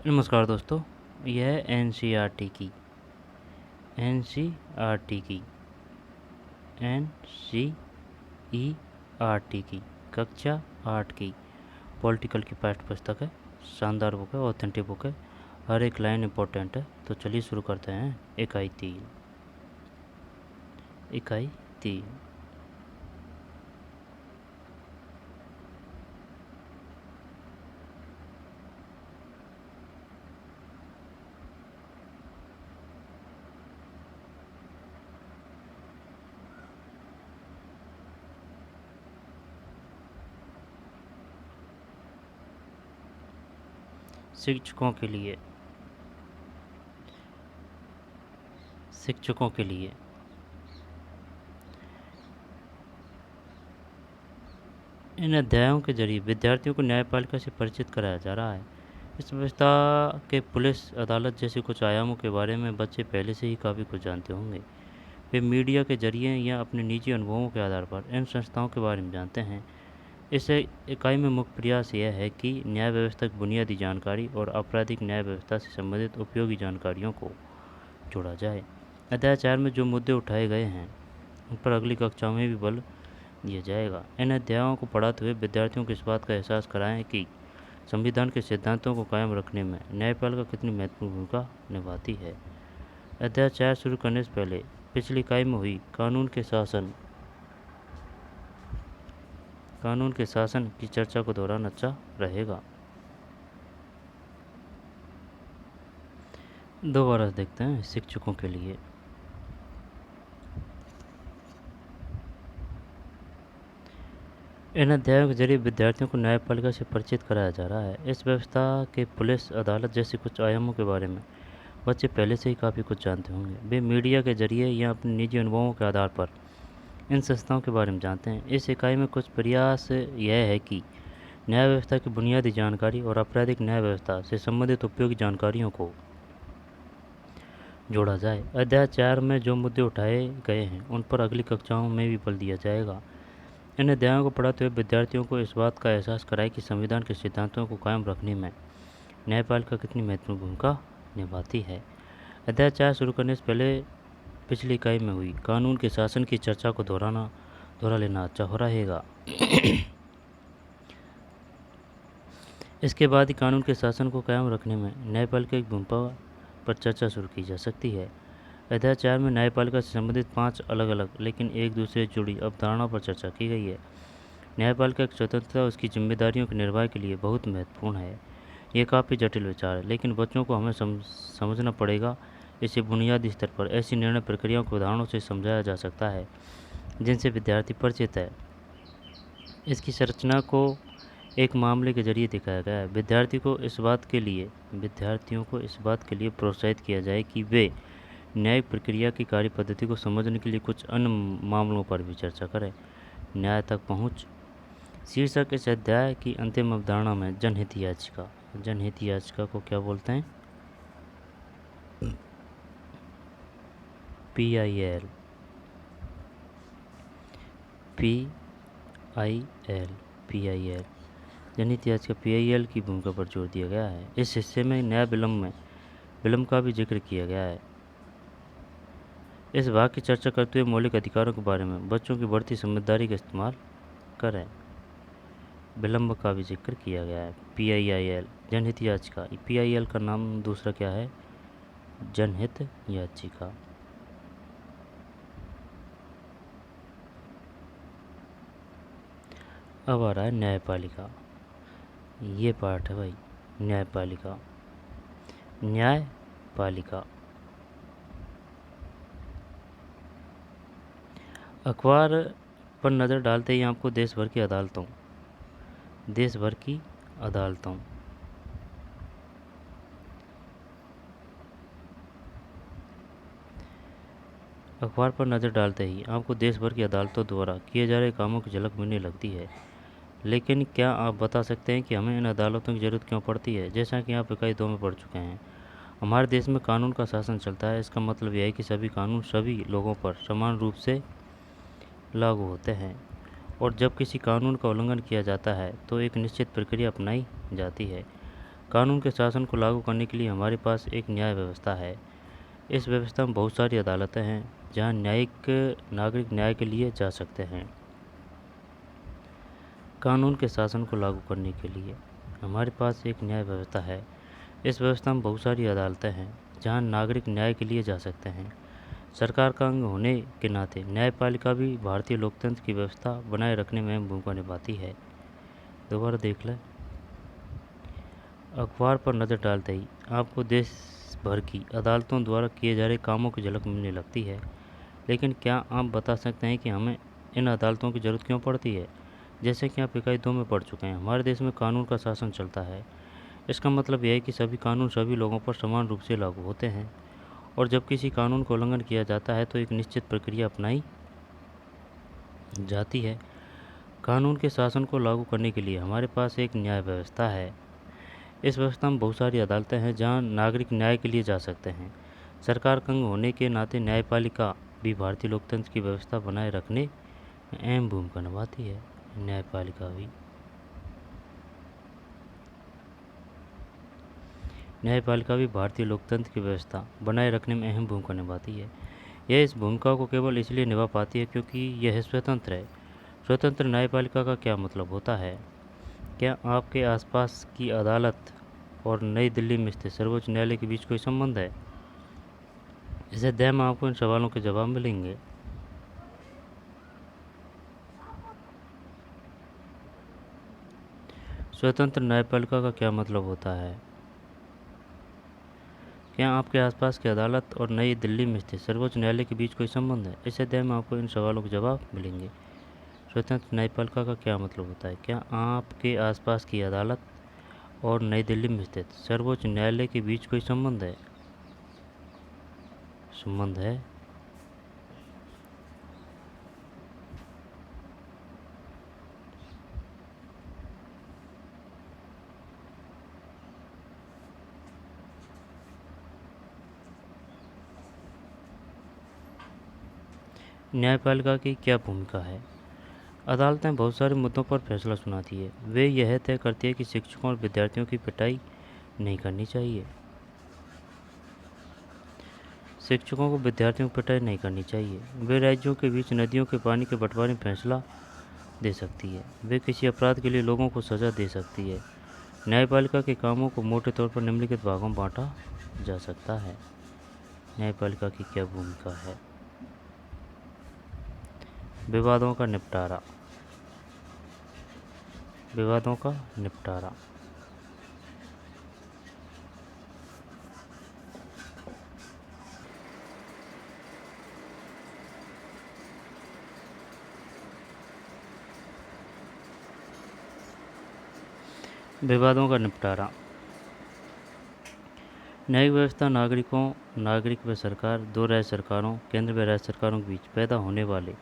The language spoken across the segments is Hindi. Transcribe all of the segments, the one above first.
नमस्कार दोस्तों, यह है एनसीईआरटी की एनसीईआरटी की कक्षा 8 की पॉलिटिकल की पाठ्य पुस्तक है। शानदार बुक है, ऑथेंटिक बुक है, हर एक लाइन इम्पोर्टेंट है। तो चलिए शुरू करते हैं। इकाई 3। शिक्षकों के लिए इन अध्यायों के जरिए विद्यार्थियों को न्यायपालिका से परिचित कराया जा रहा है। इस व्यवस्था के पुलिस अदालत जैसे कुछ आयामों के बारे में बच्चे पहले से ही काफ़ी कुछ जानते होंगे। वे मीडिया के जरिए या अपने निजी अनुभवों के आधार पर इन संस्थाओं के बारे में जानते हैं। इस इकाई में मुख्य प्रयास यह है कि न्याय व्यवस्था की बुनियादी जानकारी और आपराधिक न्याय व्यवस्था से संबंधित उपयोगी जानकारियों को जोड़ा जाए। अध्याय 4 में जो मुद्दे उठाए गए हैं उन पर अगली कक्षाओं में भी बल दिया जाएगा। इन अध्यायों को पढ़ाते हुए विद्यार्थियों को इस बात का एहसास कराएं कि संविधान के सिद्धांतों को कायम रखने में न्यायपालिका कितनी महत्वपूर्ण भूमिका निभाती है। अध्याय 4 शुरू करने से पहले पिछली इकाई में हुई कानून के शासन की चर्चा को दोहराना अच्छा रहेगा। दोबारा देखते हैं। शिक्षकों के लिए इन अध्यायों के जरिए विद्यार्थियों को न्यायपालिका से परिचित कराया जा रहा है। इस व्यवस्था के पुलिस अदालत जैसे कुछ आयामों के बारे में बच्चे पहले से ही काफ़ी कुछ जानते होंगे। वे मीडिया के जरिए या अपने निजी अनुभवों के आधार पर इन संस्थाओं के बारे में जानते हैं। इस इकाई में कुछ प्रयास यह है कि न्याय व्यवस्था की बुनियादी जानकारी और आपराधिक न्याय व्यवस्था से संबंधित उपयोगी जानकारियों को जोड़ा जाए। अध्याय 4 में जो मुद्दे उठाए गए हैं उन पर अगली कक्षाओं में भी बल दिया जाएगा। इन अध्यायों को पढ़ाते हुए विद्यार्थियों को इस बात का एहसास कराएं कि संविधान के सिद्धांतों को कायम रखने में न्यायपालिका कितनी महत्वपूर्ण भूमिका निभाती है। अध्याय 4 शुरू करने से पहले पिछली इकाई में हुई कानून के शासन की चर्चा को दोहरा लेना अच्छा हो रहेगा। इसके बाद ही कानून के शासन को कायम रखने में न्यायपालिका की भूमिका पर चर्चा शुरू की जा सकती है। अध्याय 4 में न्यायपालिका से संबंधित 5 अलग अलग लेकिन एक दूसरे से जुड़ी अवधारणाओं पर चर्चा की गई है। न्यायपालिका की स्वतंत्रता उसकी जिम्मेदारियों के निर्वाह के लिए बहुत महत्वपूर्ण है। ये काफ़ी जटिल विचार है, लेकिन बच्चों को हमें समझना पड़ेगा। इसे बुनियादी स्तर पर ऐसी निर्णय प्रक्रियाओं को उदाहरणों से समझाया जा सकता है जिनसे विद्यार्थी परिचित है। इसकी संरचना को एक मामले के जरिए दिखाया गया है। विद्यार्थियों को इस बात के लिए प्रोत्साहित किया जाए कि वे न्यायिक प्रक्रिया की कार्य पद्धति को समझने के लिए कुछ अन्य मामलों पर भी चर्चा करें। न्याय तक पहुँच शीर्षक इस अध्याय की अंतिम अवधारणा में जनहित याचिका को क्या बोलते हैं? PIL जनहित याचिका PIL की भूमिका पर जोर दिया गया है। इस हिस्से में न्याय विलम्ब का भी जिक्र किया गया है। इस भाग की चर्चा करते हुए मौलिक अधिकारों के बारे में बच्चों की बढ़ती समझदारी का इस्तेमाल करें। विलम्ब का भी जिक्र किया गया है। PIL जनहित याचिका। PIL का नाम दूसरा क्या है? जनहित याचिका। अब आ रहा है न्यायपालिका। ये पार्ट है भाई, न्यायपालिका। अखबार पर नज़र डालते ही आपको देश भर की अदालतों अखबार पर नज़र डालते ही आपको देश भर की अदालतों द्वारा किए जा रहे कामों की झलक मिलने लगती है। लेकिन क्या आप बता सकते हैं कि हमें इन अदालतों की ज़रूरत क्यों पड़ती है? जैसा कि आप इकाई 2 में पढ़ चुके हैं, हमारे देश में कानून का शासन चलता है। इसका मतलब यह है कि सभी कानून सभी लोगों पर समान रूप से लागू होते हैं, और जब किसी कानून का उल्लंघन किया जाता है तो एक निश्चित प्रक्रिया अपनाई जाती है। कानून के शासन को लागू करने के लिए हमारे पास एक न्याय व्यवस्था है। इस व्यवस्था में बहुत सारी अदालतें हैं जहां न्यायिक नागरिक न्याय के लिए जा सकते हैं। कानून के शासन को लागू करने के लिए हमारे पास एक न्याय व्यवस्था है। इस व्यवस्था में बहुत सारी अदालतें हैं जहां नागरिक न्याय के लिए जा सकते हैं। सरकार का अंग होने के नाते न्यायपालिका भी भारतीय लोकतंत्र की व्यवस्था बनाए रखने में अहम भूमिका निभाती है। दोबारा देख लें। अखबार पर नज़र डालते ही आपको देश भर की अदालतों द्वारा किए जा रहे कामों की झलक मिलने लगती है। लेकिन क्या आप बता सकते हैं कि हमें इन अदालतों की ज़रूरत क्यों पड़ती है? जैसे कि आप इकाई 2 में पढ़ चुके हैं, हमारे देश में कानून का शासन चलता है। इसका मतलब यह है कि सभी कानून सभी लोगों पर समान रूप से लागू होते हैं, और जब किसी कानून का उल्लंघन किया जाता है तो एक निश्चित प्रक्रिया अपनाई जाती है। कानून के शासन को लागू करने के लिए हमारे पास एक न्याय व्यवस्था है। इस व्यवस्था में बहुत सारी अदालतें हैं जहां नागरिक न्याय के लिए जा सकते हैं। सरकार का अंग होने के नाते न्यायपालिका भी भारतीय लोकतंत्र की व्यवस्था बनाए रखने में अहम भूमिका निभाती है। न्यायपालिका भी भारतीय लोकतंत्र की व्यवस्था बनाए रखने में अहम भूमिका निभाती है। यह इस भूमिका को केवल इसलिए निभा पाती है क्योंकि यह स्वतंत्र है। स्वतंत्र न्यायपालिका का क्या मतलब होता है? क्या आपके आसपास की अदालत और नई दिल्ली में स्थित सर्वोच्च न्यायालय के बीच कोई संबंध है? इस अध्याय में आपको इन सवालों के जवाब मिलेंगे। स्वतंत्र न्यायपालिका का क्या मतलब होता है? क्या आपके आसपास की अदालत और नई दिल्ली में स्थित सर्वोच्च न्यायालय के बीच कोई संबंध है? इस अध्याय में आपको इन सवालों के जवाब मिलेंगे। स्वतंत्र न्यायपालिका का क्या मतलब होता है? क्या आपके आसपास की अदालत और नई दिल्ली में स्थित सर्वोच्च न्यायालय के बीच कोई संबंध है? न्यायपालिका की क्या भूमिका है? अदालतें बहुत सारे मुद्दों पर फैसला सुनाती है। वे यह तय करती है कि शिक्षकों और विद्यार्थियों की पिटाई नहीं करनी चाहिए। शिक्षकों को विद्यार्थियों की पिटाई नहीं करनी चाहिए। वे राज्यों के बीच नदियों के पानी के बंटवारे में फैसला दे सकती है। वे किसी अपराध के लिए लोगों को सज़ा दे सकती है। न्यायपालिका के कामों को मोटे तौर पर निम्नलिखित भागों में बांटा जा सकता है। न्यायपालिका की क्या भूमिका है? विवादों का निपटारा। विवादों का निपटारा विवादों का निपटारा। न्यायिक व्यवस्था नागरिक व सरकार, दो राज्य सरकारों, केंद्र व राज्य सरकारों के बीच पैदा होने वाले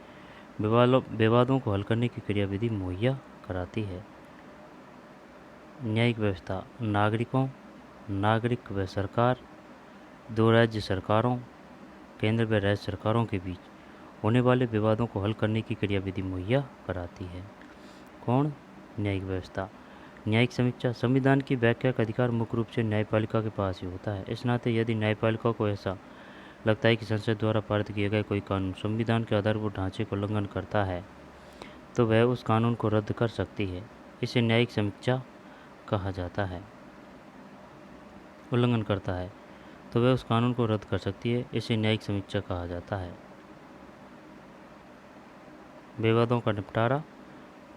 विवादों को हल करने की क्रियाविधि मुहैया कराती है। न्यायिक व्यवस्था नागरिक व सरकार, दो राज्य सरकारों, केंद्र व राज्य सरकारों के बीच होने वाले विवादों को हल करने की क्रियाविधि मुहैया कराती है। कौन? न्यायिक व्यवस्था। न्यायिक समीक्षा। संविधान की व्याख्या का अधिकार मुख्य रूप से न्यायपालिका के पास ही होता है। इस नाते यदि न्यायपालिका को ऐसा लगता है कि संसद द्वारा पारित किए गए कोई कानून संविधान के आधारभूत ढांचे को उल्लंघन करता है तो वह उस कानून को रद्द कर सकती है। इसे न्यायिक समीक्षा कहा जाता है। उल्लंघन करता है तो वह उस कानून को रद्द कर सकती है। इसे न्यायिक समीक्षा कहा जाता है। विवादों का निपटारा,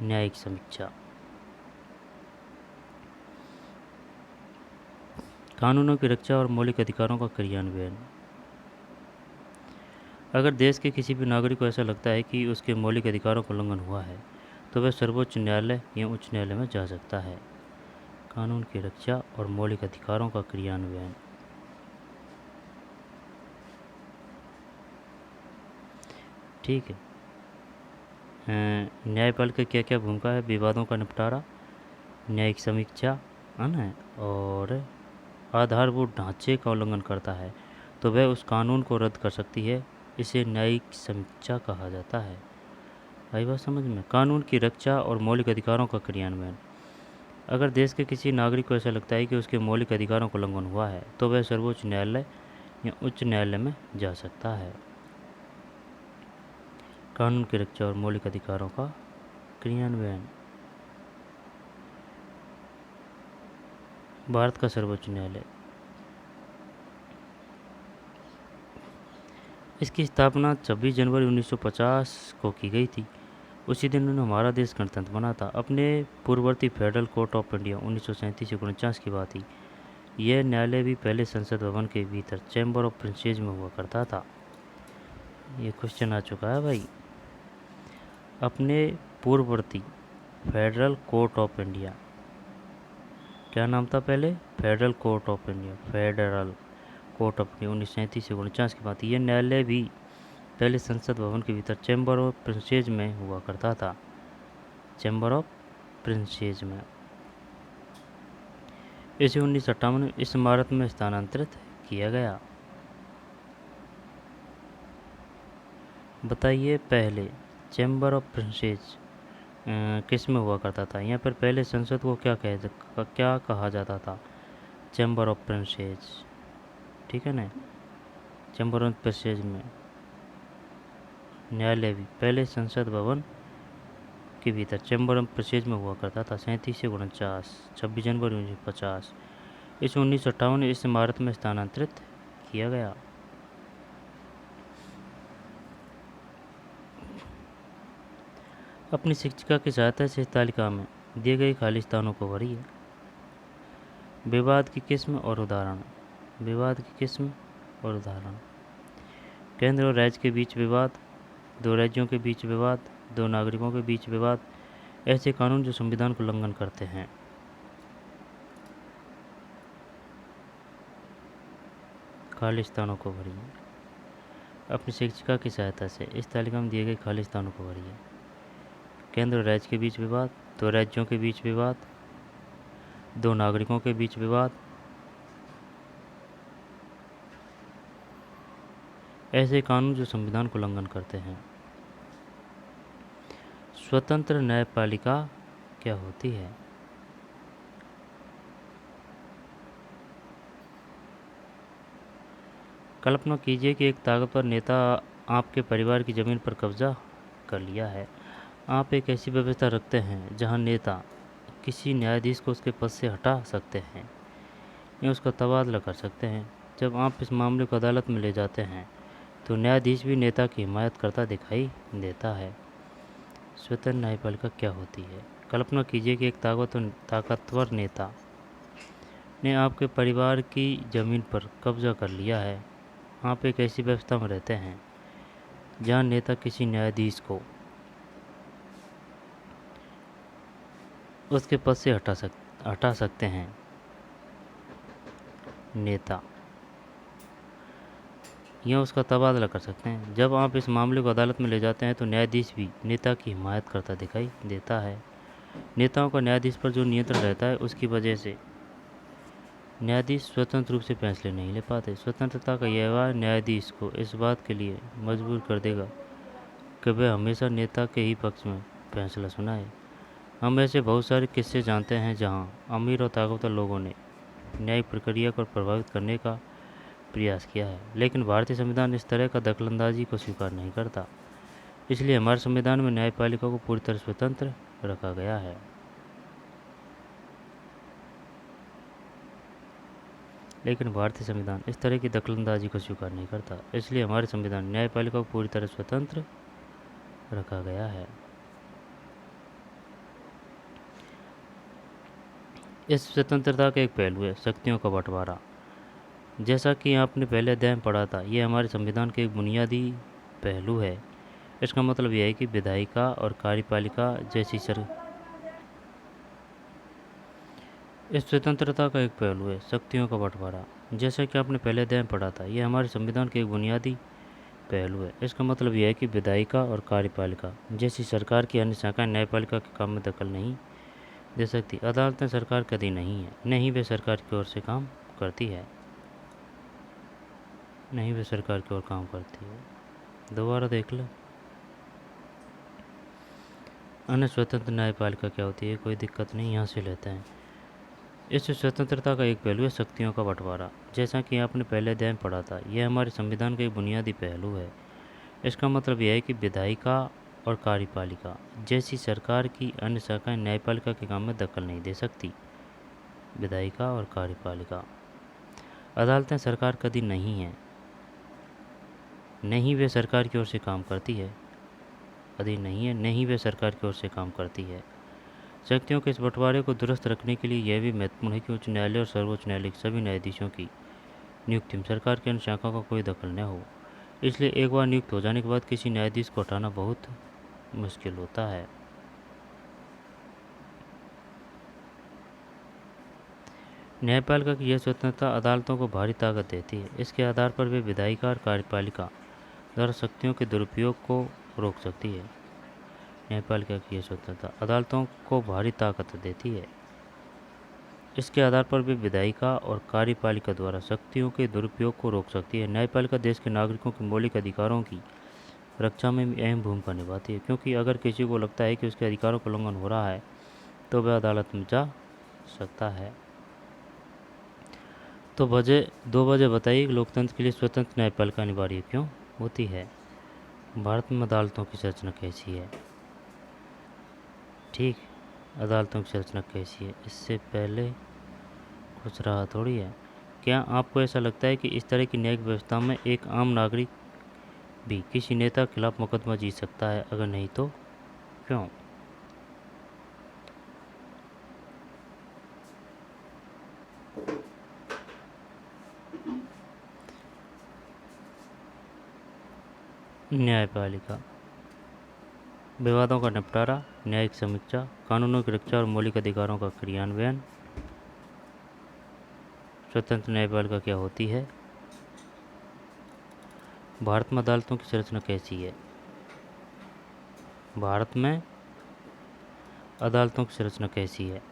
न्यायिक समीक्षा। कानूनों की रक्षा और मौलिक अधिकारों का क्रियान्वयन। अगर देश के किसी भी नागरिक को ऐसा लगता है कि उसके मौलिक अधिकारों का उल्लंघन हुआ है तो वह सर्वोच्च न्यायालय या उच्च न्यायालय में जा सकता है। कानून की रक्षा और मौलिक अधिकारों का क्रियान्वयन। ठीक है। न्यायपालिका की क्या क्या भूमिका है? विवादों का निपटारा, न्यायिक समीक्षा, है ना, और आधारभूत ढांचे का उल्लंघन करता है तो वह उस कानून को रद्द कर सकती है। इसे न्यायिक समीक्षा कहा जाता है। आई बात समझ में? कानून की रक्षा और मौलिक अधिकारों का क्रियान्वयन। अगर देश के किसी नागरिक को ऐसा लगता है कि उसके मौलिक अधिकारों का उल्लंघन हुआ है तो वह सर्वोच्च न्यायालय या उच्च न्यायालय में जा सकता है। कानून की रक्षा और मौलिक अधिकारों का क्रियान्वयन। भारत का सर्वोच्च न्यायालय, इसकी स्थापना 26 जनवरी 1950 को की गई थी। उसी दिन हमारा देश गणतंत्र बना था। अपने पूर्ववर्ती फेडरल कोर्ट ऑफ इंडिया 1937 से 49 की बात थी। यह न्यायालय भी पहले संसद भवन के भीतर चैम्बर ऑफ प्रिंसेस में हुआ करता था। ये क्वेश्चन आ चुका है भाई। अपने पूर्ववर्ती फेडरल कोर्ट ऑफ इंडिया, क्या नाम था पहले? Federal court of India, federal court of India 1937 से 49 की बात। यह न्यायालय भी पहले संसद भवन के भीतर चैम्बर ऑफ प्रिंसेस में हुआ करता था। चैम्बर ऑफ प्रिंसेस में। इसे 1958 में इस इमारत में स्थानांतरित किया गया। बताइए पहले चैम्बर ऑफ प्रिंसेस किस में हुआ करता था? यहाँ पर पहले संसद को क्या कहा जाता था? चैम्बर ऑफ प्रिंसेस, ठीक है ना। चैम्बर ऑफ प्रिंसेस में न्यायालय भी पहले संसद भवन के भीतर चैम्बर ऑफ प्रिंसेस में हुआ करता था। 37 से 49, 26 जनवरी 1950। इस 1958 में इस इमारत में स्थानांतरित किया गया। अपनी शिक्षिका की सहायता से इस तालिका में दिए गए खाली स्थानों को भरिए। विवाद की किस्म और उदाहरण। विवाद की किस्म और उदाहरण। केंद्र और राज्य के बीच विवाद, दो राज्यों के बीच विवाद, दो नागरिकों के बीच विवाद, ऐसे कानून जो संविधान का उल्लंघन करते हैं। खाली स्थानों को भरिए। अपनी शिक्षिका की सहायता से इस तालिका में दिए गए खाली स्थानों को भरिए। केंद्र और राज्य के बीच विवाद, दो राज्यों के बीच विवाद, दो नागरिकों के बीच विवाद, ऐसे कानून जो संविधान को उल्लंघन करते हैं। स्वतंत्र न्यायपालिका क्या होती है? कल्पना कीजिए कि एक ताकतवर नेता आपके परिवार की ज़मीन पर कब्जा कर लिया है। आप एक ऐसी व्यवस्था रखते हैं जहां नेता किसी न्यायाधीश को उसके पद से हटा सकते हैं या उसका तबादला कर सकते हैं। जब आप इस मामले को अदालत में ले जाते हैं तो न्यायाधीश भी नेता की हिमायत करता दिखाई देता है। स्वतंत्र न्यायपालिका क्या होती है? कल्पना कीजिए कि एक ताकतवर नेता ने आपके परिवार की ज़मीन पर कब्जा कर लिया है। आप एक ऐसी व्यवस्था में रहते हैं जहां नेता किसी न्यायाधीश को उसके पद से हटा सकते हैं। नेता या उसका तबादला कर सकते हैं। जब आप इस मामले को अदालत में ले जाते हैं तो न्यायाधीश भी नेता की हिमायत करता दिखाई देता है। नेताओं का न्यायाधीश पर जो नियंत्रण रहता है उसकी वजह से न्यायाधीश स्वतंत्र रूप से फैसले नहीं ले पाते। स्वतंत्रता का यह व्यवहार न्यायाधीश को इस बात के लिए मजबूर कर देगा कि वह हमेशा नेता के ही पक्ष में फैसला सुनाए। हम ऐसे बहुत सारे किस्से जानते हैं जहां अमीर और ताकतवर लोगों ने न्यायिक प्रक्रिया को प्रभावित करने का प्रयास किया है, लेकिन भारतीय संविधान इस तरह का दखलंदाजी को स्वीकार नहीं करता। इसलिए हमारे संविधान में न्यायपालिका को पूरी तरह स्वतंत्र रखा गया है। लेकिन भारतीय संविधान इस तरह की दखलंदाजी को स्वीकार नहीं करता। इसलिए हमारे संविधान न्यायपालिका को पूरी तरह स्वतंत्र रखा गया है। इस स्वतंत्रता का एक पहलू है शक्तियों का बंटवारा। जैसा कि आपने पहले अध्याय में पढ़ा था, यह हमारे संविधान के एक बुनियादी पहलू है। इसका मतलब यह है कि विधायिका और कार्यपालिका जैसी इस स्वतंत्रता का एक पहलू है शक्तियों का बंटवारा। जैसा कि आपने पहले अध्याय में पढ़ा था, यह हमारे संविधान के एक बुनियादी पहलू है। इसका मतलब यह है कि विधायिका और कार्यपालिका जैसी सरकार की अन्य शाखाएं न्यायपालिका के काम में दखल नहीं दे सकती। अदालतें सरकार के अधीन नहीं है, नहीं वे सरकार की ओर से काम करती है, नहीं वे सरकार की ओर काम करती है। दोबारा देख लो। अन्य स्वतंत्र न्यायपालिका क्या होती है? कोई दिक्कत नहीं, यहाँ से लेते हैं। इस स्वतंत्रता का एक पहलू है शक्तियों का बंटवारा। जैसा कि आपने पहले अध्याय में पढ़ा था, यह हमारे संविधान का एक बुनियादी पहलू है। इसका मतलब यह है कि विधायिका और कार्यपालिका जैसी सरकार की अन्य शाखाएं न्यायपालिका के काम में दखल नहीं दे सकती। विधायिका और कार्यपालिका अदालतें सरकार कभी नहीं है, नहीं वे सरकार की ओर से काम करती है। कभी नहीं है, नहीं वे सरकार की ओर से काम करती है। शक्तियों के इस बंटवारे को दुरुस्त रखने के लिए यह भी महत्वपूर्ण है कि उच्च न्यायालय और सर्वोच्च न्यायालय के सभी न्यायाधीशों की नियुक्ति में सरकार की अन्य शाखाओं का कोई दखल न हो। इसलिए एक बार नियुक्त हो जाने के बाद किसी न्यायाधीश को हटाना बहुत मुश्किल होता है। न्यायपालिका की यह स्वतंत्रता अदालतों को भारी ताकत देती है। इसके आधार पर वे विधायिका और कार्यपालिका द्वारा शक्तियों के दुरुपयोग को रोक सकती है। न्यायपालिका की यह स्वतंत्रता अदालतों को भारी ताकत देती है। इसके आधार पर भी विधायिका और कार्यपालिका द्वारा शक्तियों के दुरुपयोग को रोक सकती है। न्यायपालिका देश के नागरिकों के मौलिक अधिकारों की रक्षा में भी अहम भूमिका निभाती है, क्योंकि अगर किसी को लगता है कि उसके अधिकारों का उल्लंघन हो रहा है तो वह अदालत में जा सकता है। तो 2 वजह बताइए कि लोकतंत्र के लिए स्वतंत्र न्यायपालिका अनिवार्य क्यों होती है। भारत में अदालतों की संरचना कैसी है? ठीक, अदालतों की संरचना कैसी है? इससे पहले कुछ रहा थोड़ी है। क्या आपको ऐसा लगता है कि इस तरह की न्यायिक व्यवस्था में एक आम नागरिक भी किसी नेता के खिलाफ मुकदमा जीत सकता है? अगर नहीं तो क्यों? न्यायपालिका विवादों का निपटारा, न्यायिक समीक्षा, कानूनों की रक्षा और मौलिक अधिकारों का क्रियान्वयन। स्वतंत्र न्यायपालिका क्या होती है? भारत में अदालतों की संरचना कैसी है? भारत में अदालतों की संरचना कैसी है?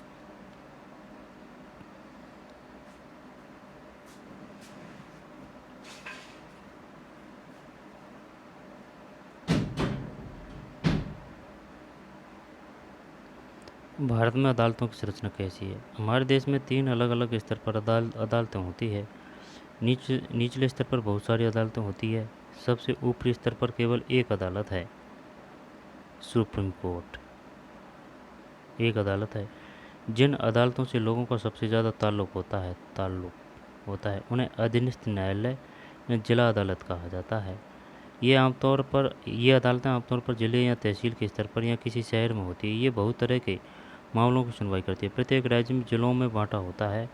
भारत में अदालतों की संरचना कैसी है? हमारे देश में 3 अलग अलग स्तर पर अदालतें होती है। निचले स्तर पर बहुत सारी अदालतें होती है। सबसे ऊपरी स्तर पर केवल एक अदालत है, सुप्रीम कोर्ट। एक अदालत है। जिन अदालतों से लोगों का सबसे ज़्यादा ताल्लुक़ होता है उन्हें अधीनस्थ न्यायालय या जिला अदालत कहा जाता है। ये अदालतें आमतौर पर जिले या तहसील के स्तर पर या किसी शहर में होती है। ये बहुत तरह के मामलों की सुनवाई करती है। प्रत्येक राज्य में जिलों में बांटा होता है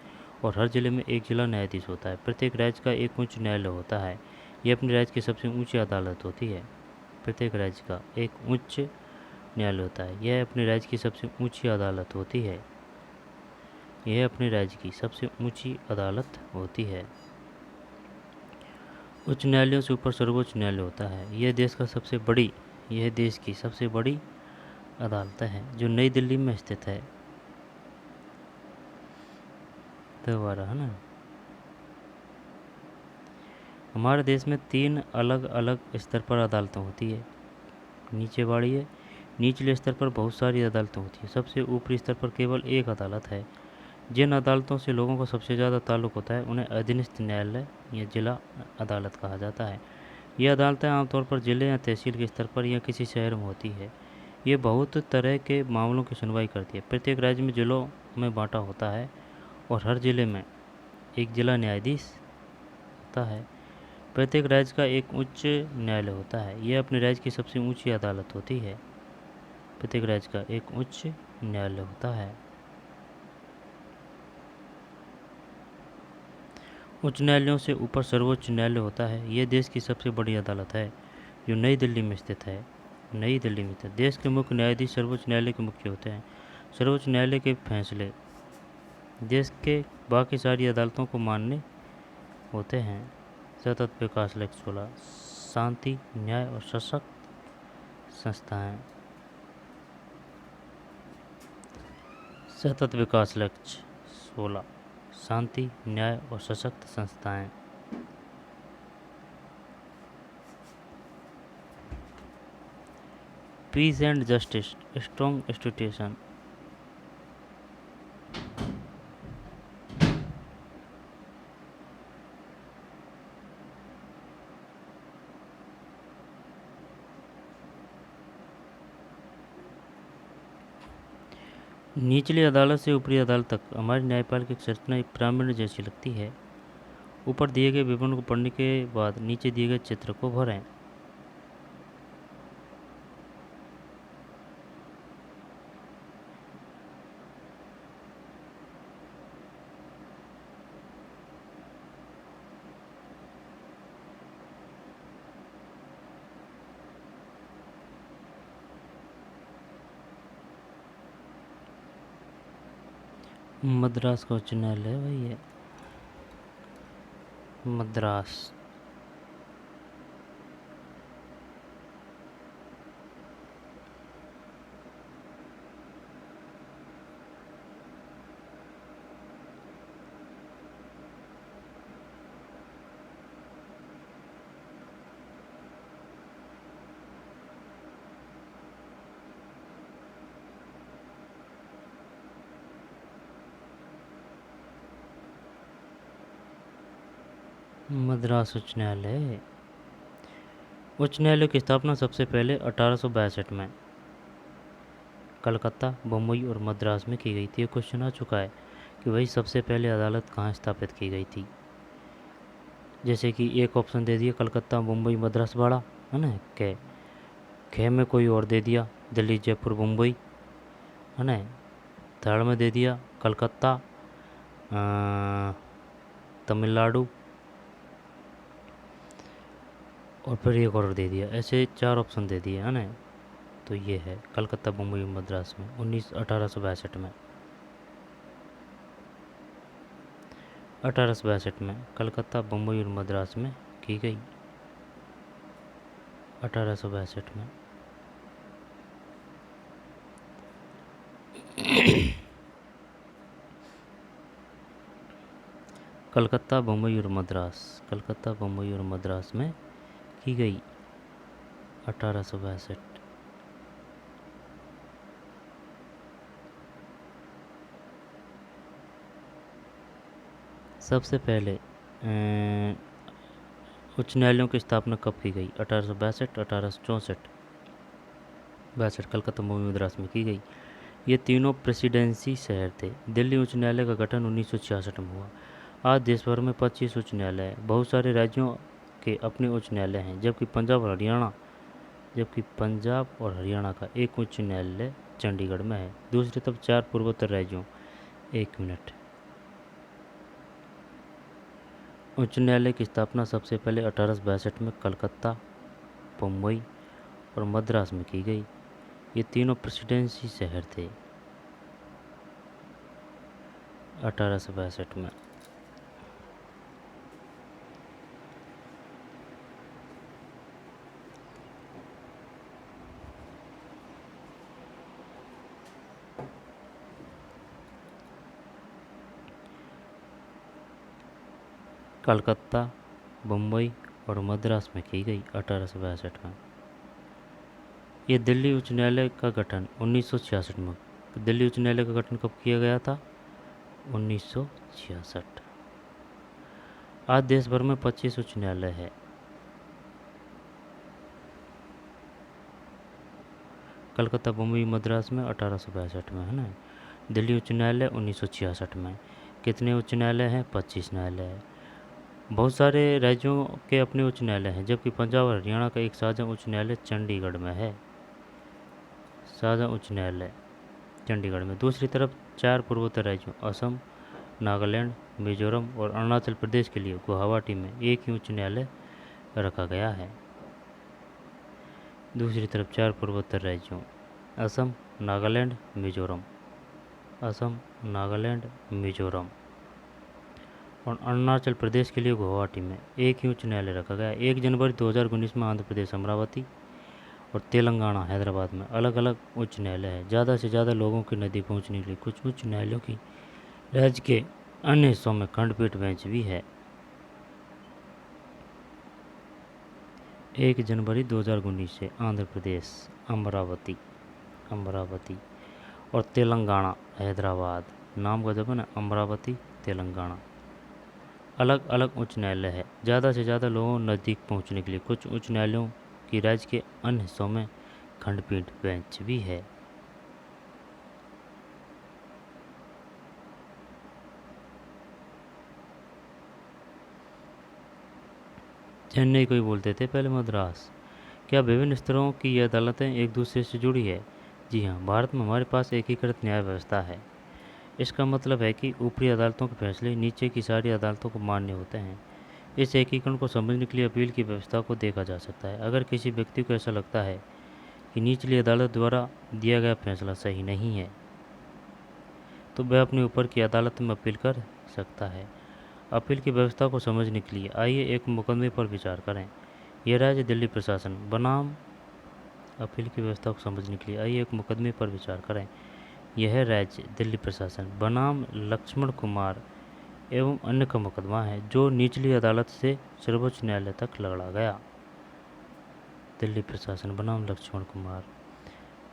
और हर जिले में एक जिला न्यायाधीश होता है। प्रत्येक राज्य का एक उच्च न्यायालय होता है। ये अपने राज्य की सबसे ऊंची अदालत होती है। प्रत्येक राज्य का एक उच्च न्यायालय होता है। यह अपने राज्य की सबसे ऊंची अदालत होती है। यह अपने राज्य की सबसे ऊंची अदालत होती है। उच्च न्यायालयों से ऊपर सर्वोच्च न्यायालय होता है। यह देश की सबसे बड़ी अदालत है जो नई दिल्ली में स्थित है। दोबारा है ना, हमारे देश में 3 अलग अलग स्तर पर अदालतें होती है। निचले स्तर पर बहुत सारी अदालतें होती है। सबसे ऊपरी स्तर पर केवल एक अदालत है। जिन अदालतों से लोगों का सबसे ज़्यादा ताल्लुक़ होता है उन्हें अधीनस्थ न्यायालय या जिला अदालत कहा जाता है। ये अदालतें आमतौर पर जिले या तहसील के स्तर पर या किसी शहर में होती है। ये बहुत तरह के मामलों की सुनवाई करती है। प्रत्येक राज्य में जिलों में बांटा होता है और हर जिले में एक जिला न्यायाधीश होता है। प्रत्येक राज्य का एक उच्च न्यायालय होता है। यह अपने राज्य की सबसे ऊंची अदालत होती है। प्रत्येक राज्य का एक उच्च न्यायालय होता है। उच्च न्यायालयों से ऊपर सर्वोच्च न्यायालय होता है। यह देश की सबसे बड़ी अदालत है जो नई दिल्ली में स्थित है। देश के मुख्य न्यायाधीश सर्वोच्च न्यायालय के मुख्य होते हैं। सर्वोच्च न्यायालय के फैसले देश के बाकी सारी अदालतों को मान्य होते हैं। सतत विकास लक्ष्य 16 शांति, न्याय और सशक्त संस्थाएं। सतत विकास लक्ष्य 16 शांति, न्याय और सशक्त संस्थाएं। Peace and justice strong institution. निचली अदालत से ऊपरी अदालत तक हमारी न्यायपालिका की संरचना एक पिरामिड जैसी लगती है। ऊपर दिए गए विवरण को पढ़ने के बाद नीचे दिए गए चित्र को भरें। मद्रास का उच्च न्यायालय है भाई ये, मद्रास। मद्रास उच्च न्यायालय। उच्च न्यायालय की स्थापना सबसे पहले 1862 में कलकत्ता, बम्बई और मद्रास में की गई थी। ये क्वेश्चन आ चुका है कि भाई सबसे पहले अदालत कहाँ स्थापित की गई थी। जैसे कि एक ऑप्शन दे दिया कलकत्ता, मुंबई, मद्रास, वाड़ा, है ना। खे में कोई और दे दिया दिल्ली, जयपुर, मुंबई, है ना। थर्ड में दे दिया कलकत्ता, तमिलनाडु, और फिर एक और दे दिया। ऐसे 4 ऑप्शन दे दिए, है ना। तो ये है कलकत्ता, मुंबई, मद्रास में 1862 में। 1862 में कलकत्ता, बम्बई और मद्रास में की गई। 1862 में। कलकत्ता, बम्बई और मद्रास, कलकत्ता, बम्बई और मद्रास में की गई 1862। सबसे पहले उच्च न्यायालयों की स्थापना कब की गई? 1862, 1864, 62 कलकत्ता, मुंबई, मद्रास में की गई। ये तीनों प्रेसिडेंसी शहर थे। दिल्ली उच्च न्यायालय का गठन 1966 में हुआ। आज देश भर में 25 उच्च न्यायालय हैं। बहुत सारे राज्यों के अपने उच्च न्यायालय हैं, जबकि पंजाब और हरियाणा का एक उच्च न्यायालय चंडीगढ़ में है। दूसरी तरफ 4 पूर्वोत्तर राज्यों। 1 मिनट। उच्च न्यायालय की स्थापना सबसे पहले 1862 में कलकत्ता, बम्बई और मद्रास में की गई। ये तीनों प्रेसिडेंसी शहर थे 1862 में। कलकत्ता, बम्बई और मद्रास में की गई 1862 में। ये दिल्ली उच्च न्यायालय का गठन 1966 में। दिल्ली उच्च न्यायालय का गठन कब किया गया था? 1966। आज देश भर में 25 उच्च न्यायालय है। कलकत्ता, बम्बई, मद्रास में 1862 में, है ना। दिल्ली उच्च न्यायालय 1966 में। कितने उच्च न्यायालय हैं? 25 न्यायालय है। बहुत सारे राज्यों के अपने उच्च न्यायालय हैं, जबकि पंजाब और हरियाणा का एक साझा उच्च न्यायालय चंडीगढ़ में है। साझा उच्च न्यायालय चंडीगढ़ में। दूसरी तरफ 4 पूर्वोत्तर राज्यों असम, नागालैंड, मिजोरम और अरुणाचल प्रदेश के लिए गुवाहाटी में एक ही उच्च न्यायालय रखा गया है। दूसरी तरफ 4 पूर्वोत्तर राज्यों असम, नागालैंड, मिजोरम, असम, नागालैंड, मिजोरम और अरुणाचल प्रदेश के लिए गुवाहाटी में एक ही उच्च न्यायालय रखा गया। 1 जनवरी 2019 में आंध्र प्रदेश अमरावती और तेलंगाना हैदराबाद में अलग अलग उच्च न्यायालय है। ज़्यादा से ज़्यादा लोगों की नदी पहुंचने के लिए कुछ उच्च न्यायालयों की राज्य के अन्य हिस्सों में खंडपीठ बेंच भी है। 1 जनवरी 2019 से आंध्र प्रदेश अमरावती अमरावती और तेलंगाना हैदराबाद। नाम का जब है ना, अमरावती तेलंगाना। अलग अलग उच्च न्यायालय है। ज़्यादा से ज़्यादा लोगों नज़दीक पहुंचने के लिए कुछ उच्च न्यायालयों की राज्य के अन्य हिस्सों में खंडपीठ बेंच भी है। चेन्नई को ही बोलते थे पहले मद्रास। क्या विभिन्न स्तरों की ये अदालतें एक दूसरे से जुड़ी है? जी हाँ, भारत में हमारे पास एकीकृत न्याय व्यवस्था है। इसका मतलब है कि ऊपरी अदालतों के फैसले नीचे की सारी अदालतों को मान्य होते हैं। इस एकीकरण को समझने के लिए अपील की व्यवस्था को देखा जा सकता है। अगर किसी व्यक्ति को ऐसा लगता है कि निचली अदालत द्वारा दिया गया फैसला सही नहीं है, तो वह अपने ऊपर की अदालत में अपील कर सकता है। अपील की व्यवस्था को समझने के लिए आइए एक मुकदमे पर विचार करें। यह राज्य दिल्ली प्रशासन बनाम अपील की व्यवस्था को समझने के लिए आइए एक मुकदमे पर विचार करें। यह राज्य दिल्ली प्रशासन बनाम लक्ष्मण कुमार एवं अन्य का मुकदमा है जो निचली अदालत से सर्वोच्च न्यायालय तक लड़ा गया। दिल्ली प्रशासन बनाम लक्ष्मण कुमार।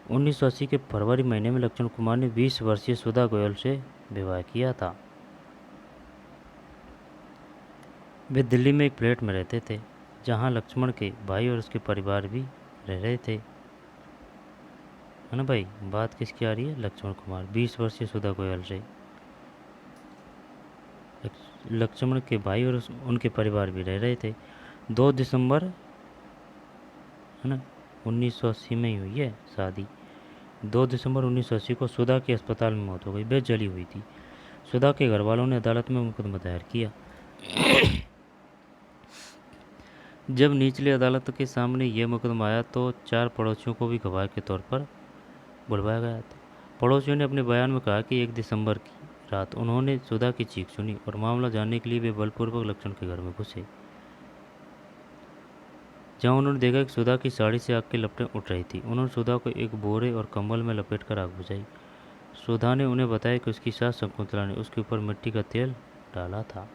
1980 के फरवरी महीने में लक्ष्मण कुमार ने 20 वर्षीय सुधा गोयल से विवाह किया था। वे दिल्ली में एक फ्लैट में रहते थे जहां लक्ष्मण के भाई और उसके परिवार भी रह रहे थे, है ना भाई। बात किसकी आ रही है? लक्ष्मण कुमार 20 वर्षीय सुधा गोयल से। लक्ष्मण के भाई और उनके परिवार भी रह रहे थे। 2 दिसंबर, है ना, 1980 में ही हुई है शादी। 2 दिसंबर 1980 को सुधा की अस्पताल में मौत हो गई। वह जली हुई थी। सुधा के घर वालों ने अदालत में मुकदमा दायर किया। जब निचली अदालत के सामने यह मुकदमा आया तो 4 पड़ोसियों को भी गवाह के तौर पर बुलवाया गया था। पड़ोसियों ने अपने बयान में कहा कि 1 दिसंबर की रात उन्होंने सुधा की चीख सुनी और मामला जानने के लिए वे बलपूर्वक लक्ष्मण के घर में घुसे, जहां उन्होंने देखा कि सुधा की साड़ी से आग की लपटें उठ रही थी। उन्होंने सुधा को एक बोरे और कंबल में लपेटकर आग बुझाई। सुधा ने उन्हें बताया कि उसकी सास शकुंतला ने उसके ऊपर मिट्टी का तेल डाला था।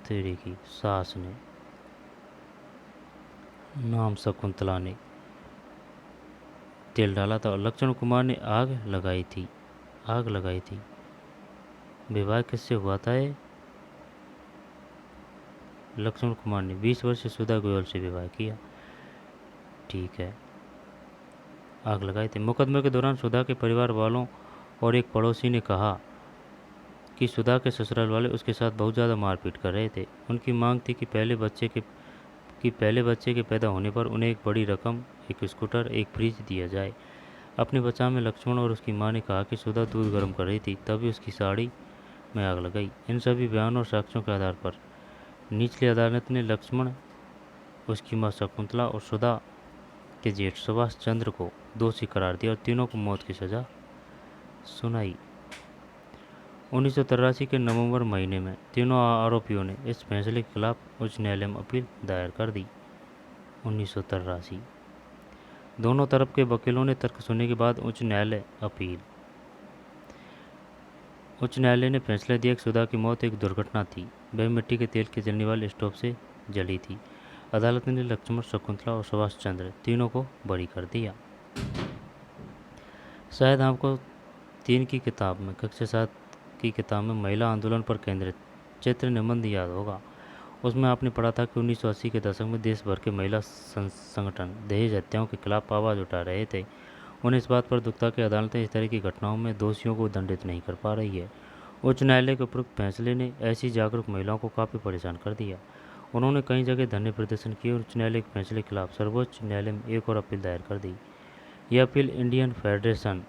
तेरी की सास ने, नाम शकुंतला ने तेल डाला था और लक्ष्मण कुमार ने आग लगाई थी। विवाह किससे हुआ था ये? लक्ष्मण कुमार ने 20 वर्षीय सुधा गोयल से विवाह किया। ठीक है, आग लगाई थी। मुकदमे के दौरान सुधा के परिवार वालों और एक पड़ोसी ने कहा कि सुधा के ससुराल वाले उसके साथ बहुत ज़्यादा मारपीट कर रहे थे। उनकी मांग थी कि पहले बच्चे के पैदा होने पर उन्हें एक बड़ी रकम, एक स्कूटर, एक फ्रिज दिया जाए। अपने बचाव में लक्ष्मण और उसकी मां ने कहा कि सुधा दूध गर्म कर रही थी, तभी उसकी साड़ी में आग लगाई। इन सभी बयानों और साक्ष्यों के आधार पर निचली अदालत ने लक्ष्मण, उसकी मां शकुंतला और सुधा के जेठ सुभाष चंद्र को दोषी करार दिया और तीनों को मौत की सजा सुनाई। 1983 के नवंबर महीने में तीनों आरोपियों ने इस फैसले के खिलाफ उच्च न्यायालय में अपील दायर कर दी। 1983 दोनों तरफ के वकीलों ने तर्क सुनने के बाद उच्च न्यायालय ने फैसला दिया कि सुधा की मौत एक दुर्घटना थी। वह मिट्टी के तेल के जलने वाले स्टोव से जली थी। अदालत ने लक्ष्मण, शकुंतला और सुभाष चंद्र तीनों को बरी कर दिया। शायद आपको 3 की किताब में, कक्षा 7 की किताब में महिला आंदोलन पर केंद्रित चित्र निबंध याद होगा। उसमें आपने पढ़ा था कि 1980 के दशक में देश भर के महिला संगठन दहेज हत्याओं के खिलाफ आवाज़ उठा रहे थे। उन्हें इस बात पर दुख था कि अदालतें इस तरह की घटनाओं में दोषियों को दंडित नहीं कर पा रही है। उच्च न्यायालय के उपरोक्त फैसले ने ऐसी जागरूक महिलाओं को काफ़ी परेशान कर दिया। उन्होंने कई जगह धरने प्रदर्शन किए और उच्च न्यायालय के फैसले के खिलाफ सर्वोच्च न्यायालय में एक और अपील दायर कर दी। यह appeal Indian federation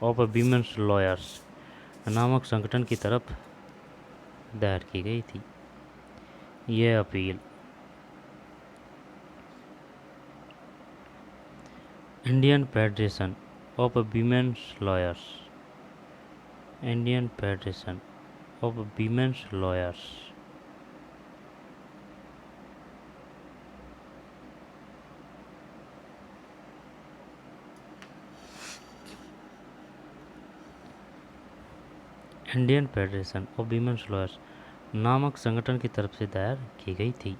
of women's lawyers नामक संगठन की तरफ दायर की गई थी। यह appeal Indian federation of women's lawyers, Indian federation of women's lawyers, Indian federation of women's lawyers नामक संगठन की तरफ से दायर की गई थी।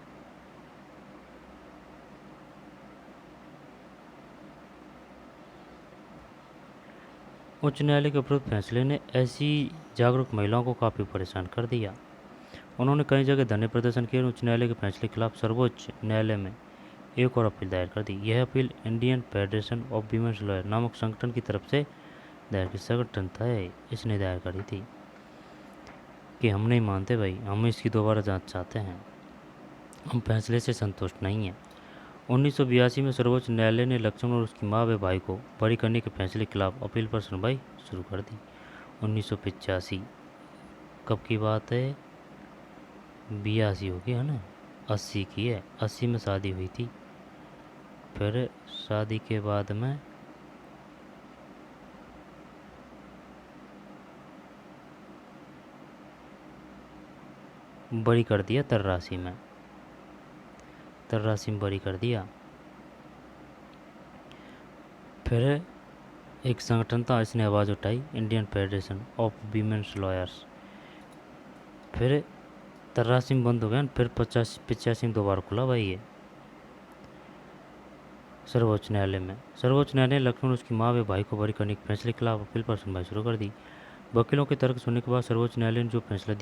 उच्च न्यायालय के उपरोक्त फैसले ने ऐसी जागरूक महिलाओं को काफ़ी परेशान कर दिया। उन्होंने कई जगह धरने प्रदर्शन किए और उच्च न्यायालय के फैसले के खिलाफ सर्वोच्च न्यायालय में एक और अपील दायर कर दी। यह appeal Indian federation of women's lawyer नामक संगठन की तरफ से दायर की संगठन था, इसने दायर करी थी कि हम नहीं मानते भाई, हम इसकी दोबारा जांच चाहते हैं, हम फैसले से संतुष्ट नहीं हैं। 1982 में सर्वोच्च न्यायालय ने लक्ष्मण और उसकी माँ व भाई को बरी करने के फैसले के खिलाफ अपील पर सुनवाई शुरू कर दी। 1985 कब की बात है? 82 हो गया है ना, 80 की है। 80 में शादी हुई थी। फिर शादी के बाद में बरी कर दिया 83 में, 83 में बरी कर दिया। फिर एक संगठन था, इसने आवाज़ उठाई, Indian federation of women's lawyers. फिर 83 में बंद हो गया, फिर 85 में दोबारा खुला भाई ये सर्वोच्च न्यायालय में। सर्वोच्च न्यायालय ने लक्ष्मण उसकी माँ व भाई को बरी करने के फैसले के खिलाफ अपील पर सुनवाई शुरू कर दी। वकीलों के तर्क सुनने के बाद सर्वोच्च न्यायालय ने जो फैसला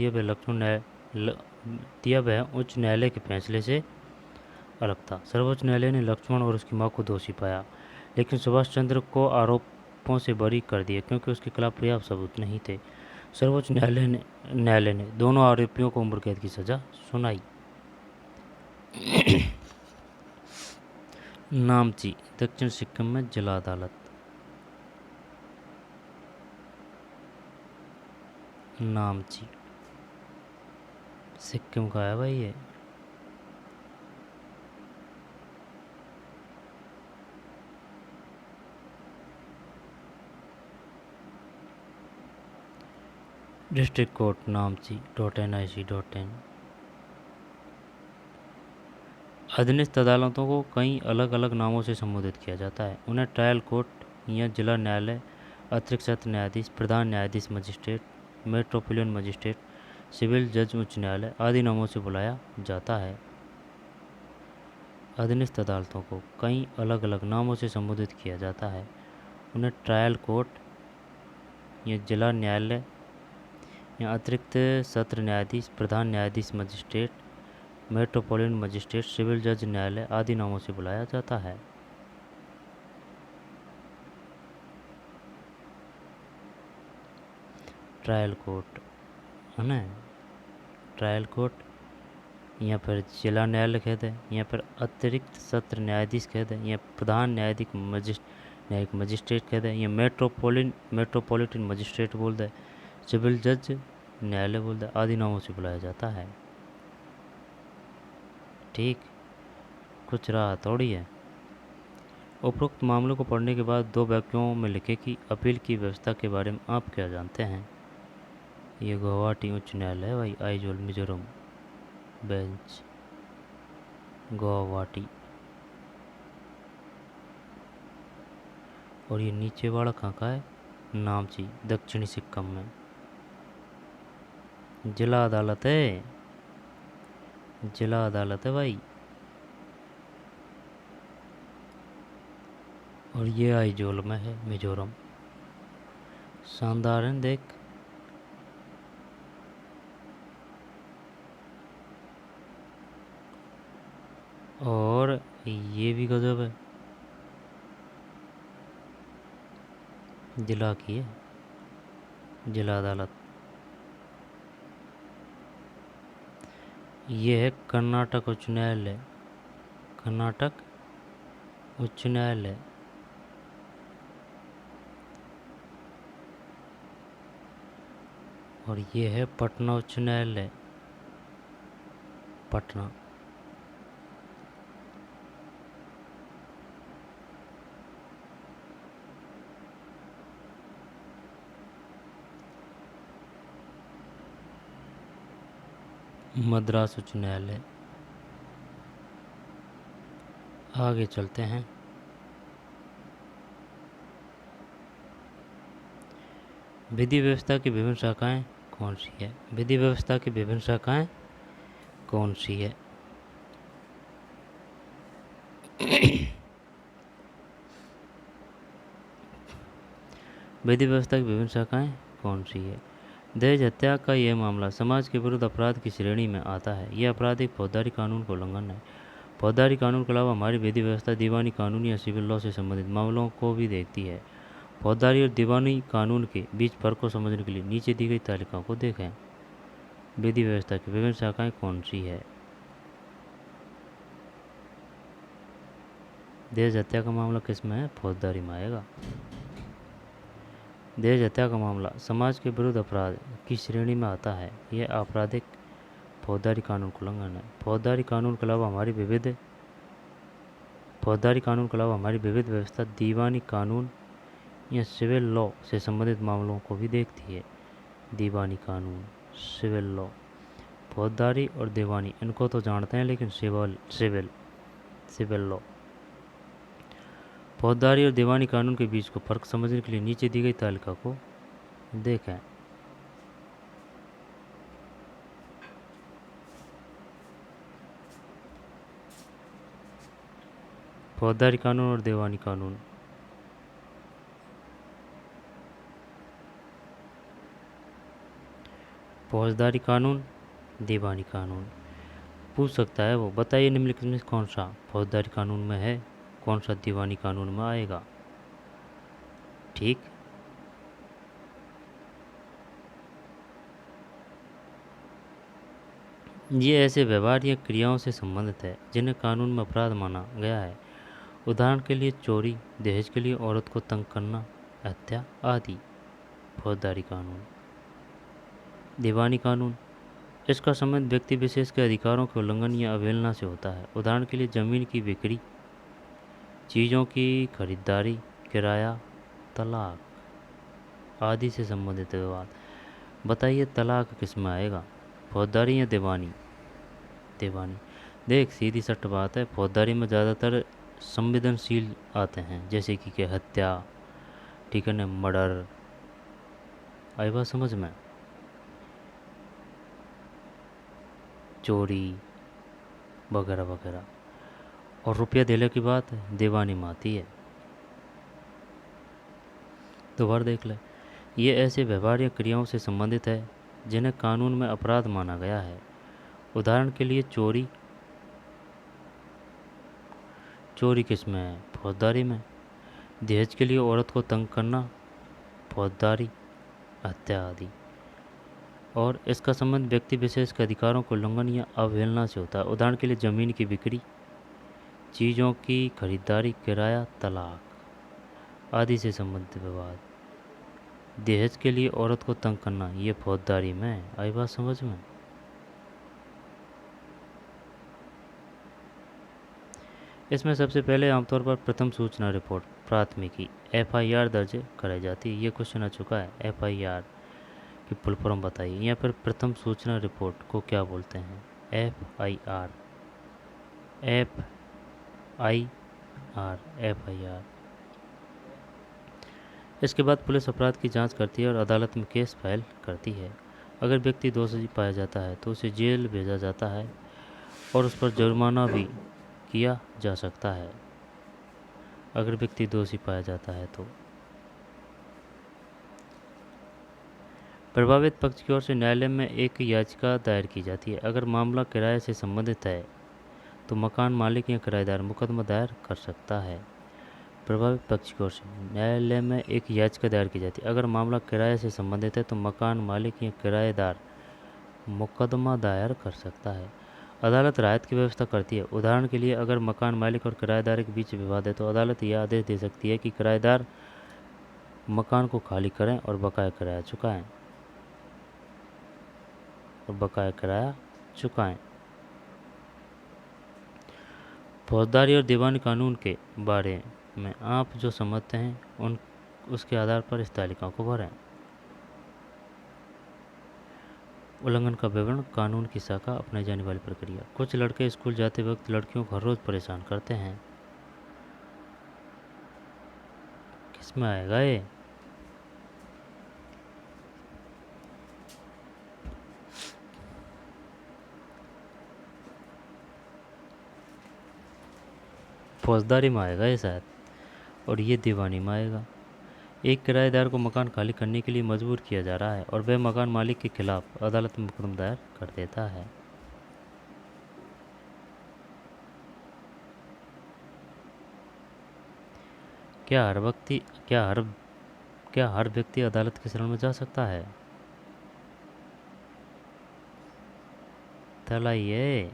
दिया वह उच्च न्यायालय के फैसले से अलग था। सर्वोच्च न्यायालय ने लक्ष्मण और उसकी माँ को दोषी पाया, लेकिन सुभाष चंद्र को आरोपों से बरी कर दिया क्योंकि उसके खिलाफ पर्याप्त सबूत नहीं थे। सर्वोच्च न्यायालय ने दोनों आरोपियों को उम्र कैद की सजा सुनाई। नामची, दक्षिण सिक्किम में जिला अदालत। नामची सिक्किम का है भाई ये। डिस्ट्रिक्ट कोर्ट नामची .nic.in। अधीनस्थ अदालतों को कई अलग अलग नामों से संबोधित किया जाता है। उन्हें ट्रायल कोर्ट या जिला न्यायालय, अतिरिक्त सत्र न्यायाधीश, प्रधान न्यायाधीश मजिस्ट्रेट, मेट्रोपोलिटन मजिस्ट्रेट, सिविल जज, उच्च न्यायालय आदि नामों से बुलाया जाता है। अधीनस्थ अदालतों को कई अलग अलग नामों से संबोधित किया जाता है। उन्हें ट्रायल कोर्ट या जिला न्यायालय या अतिरिक्त सत्र न्यायाधीश, प्रधान न्यायाधीश मजिस्ट्रेट, मेट्रोपोलिटन मजिस्ट्रेट, सिविल जज न्यायालय आदि नामों से बुलाया जाता है। ट्रायल कोर्ट है ना, ट्रायल कोर्ट या फिर जिला न्यायालय कहते हैं, या फिर अतिरिक्त सत्र न्यायाधीश कहते हैं, या प्रधान न्यायिक मजिस्ट्रेट कहते हैं, या मेट्रोपोलिटन मजिस्ट्रेट बोलते हैं, सिविल जज न्यायालय बोलते हैं आदि नामों से बुलाया जाता है। ठीक, कुछ रहा थोड़ी है। उपरोक्त मामलों को पढ़ने के बाद दो वाक्यों में लिखे कि अपील की व्यवस्था के बारे में आप क्या जानते हैं। ये गुवाहाटी उच्च न्यायालय है भाई, आइजोल मिजोरम बेंच, गुवाहाटी। और ये नीचे वाला कहाँ का है? नामची, दक्षिणी सिक्किम में। जिला अदालत है, जिला अदालत है भाई। और ये आइजोल में है, मिजोरम। शानदार है, देख। और ये भी गजब है, जिला की है, जिला अदालत। ये है कर्नाटक उच्च न्यायालय, कर्नाटक उच्च न्यायालय। और ये है पटना उच्च न्यायालय, पटना। मद्रास उच्च न्यायालय। आगे चलते हैं। विधि व्यवस्था की विभिन्न शाखाएं कौन सी है? विधि व्यवस्था की विभिन्न शाखाएं कौन सी है? विधि व्यवस्था की विभिन्न शाखाएं कौन सी है? दहेज हत्या का यह मामला समाज के विरुद्ध अपराध की श्रेणी में आता है। यह अपराध एक फौजदारी कानून का उल्लंघन है। फौजदारी कानून के अलावा हमारी विधि व्यवस्था दीवानी कानून या सिविल लॉ से संबंधित मामलों को भी देखती है। फौजदारी और दीवानी कानून के बीच फर्क को समझने के लिए नीचे दी गई तालिकाओं को देखें। विधि व्यवस्था की विभिन्न शाखाएं कौन सी है? दहेज हत्या का मामला किस में है? फौजदारी में आएगा। दहेज हत्या का मामला समाज के विरुद्ध अपराध की श्रेणी में आता है। यह आपराधिक फौजदारी कानून का उल्लंघन है। फौजदारी कानून के अलावा हमारी विविध व्यवस्था दीवानी कानून या सिविल लॉ से संबंधित मामलों को भी देखती है। दीवानी कानून, सिविल लॉ, फौजदारी और दीवानी इनको तो जानते हैं, लेकिन सिविल लॉ, फौजदारी और दीवानी कानून के बीच को फर्क समझने के लिए नीचे दी गई तालिका को देखें। फौजदारी कानून और दीवानी कानून। फौजदारी कानून, दीवानी कानून पूछ सकता है वो, बताइए निम्नलिखित में कौन सा फौजदारी कानून में है, कौन सा दीवानी कानून में आएगा। ठीक, ये ऐसे व्यवहार या क्रियाओं से संबंधित है जिन्हें कानून में अपराध माना गया है। उदाहरण के लिए चोरी, दहेज के लिए औरत को तंग करना, हत्या आदि। फौजदारी कानून। दीवानी कानून, इसका संबंध व्यक्ति विशेष के अधिकारों के उल्लंघन या अवहेलना से होता है। उदाहरण के लिए जमीन की बिक्री, चीज़ों की खरीदारी, किराया, तलाक आदि से संबंधित विवाद। बताइए तलाक किस में आएगा, फौजदारी या दीवानी? दीवानी। देख सीधी सट बात है, फौजदारी में ज़्यादातर संवेदनशील आते हैं, जैसे कि हत्या, ठीक है ना, मर्डर, आई बात समझ में, चोरी वगैरह वगैरह। और रुपया दिले की बात दीवानी में आती है। दोबारा देख ले, ये ऐसे व्यवहार या क्रियाओं से संबंधित है जिन्हें कानून में अपराध माना गया है। उदाहरण के लिए चोरी, चोरी किस में है? फौजदारी में। दहेज के लिए औरत को तंग करना, फौजदारी, हत्या आदि। और इसका संबंध व्यक्ति विशेष के अधिकारों को उल्लंघन या अवहेलना से होता है। उदाहरण के लिए ज़मीन की बिक्री, चीज़ों की खरीदारी, किराया, तलाक आदि से संबंधित विवाद। दहेज के लिए औरत को तंग करना, ये फौजदारी में। आई बात समझ में? इसमें सबसे पहले आमतौर पर प्रथम सूचना रिपोर्ट, प्राथमिकी, एफआईआर दर्ज कराई जाती है। ये क्वेश्चन आ चुका है, एफआईआर की फुल फॉर्म बताइए, या फिर प्रथम सूचना रिपोर्ट को क्या बोलते हैं? FIR, FIR. इसके बाद पुलिस अपराध की जांच करती है और अदालत में केस फाइल करती है। अगर व्यक्ति दोषी पाया जाता है तो उसे जेल भेजा जाता है और उस पर जुर्माना भी किया जा सकता है। अगर व्यक्ति दोषी पाया जाता है तो प्रभावित पक्ष की ओर से न्यायालय में एक याचिका दायर की जाती है। अगर मामला किराए से संबंधित है तो मकान मालिक या किराएदार मुकदमा दायर कर सकता है। प्रभावित पक्ष की ओर से न्यायालय में एक याचिका दायर की जाती है। अगर मामला किराए से संबंधित है तो मकान मालिक या किराएदार मुकदमा दायर कर सकता है। अदालत राहत की व्यवस्था करती है। उदाहरण के लिए अगर मकान मालिक और किराएदार के बीच विवाद है तो अदालत यह आदेश दे सकती है कि किराएदार मकान को खाली करें और बकाया किराया चुकाएं। फौजदारी और दीवानी कानून के बारे में आप जो समझते हैं उसके आधार पर इस तालिकाओं को भरें। उल्लंघन का विवरण, कानून की शाखा, अपनाई जाने वाली प्रक्रिया। कुछ लड़के स्कूल जाते वक्त लड़कियों को हर रोज़ परेशान करते हैं। किस में आएगा ये? फौजदारी में आएगा ये शायद, और ये दीवानी में आएगा। एक किराएदार को मकान खाली करने के लिए मजबूर किया जा रहा है और वह मकान मालिक के खिलाफ अदालत में मुकदमा दायर कर देता है। क्या हर व्यक्ति क्या हर क्या हर व्यक्ति अदालत की शरण में जा सकता है? थैला ये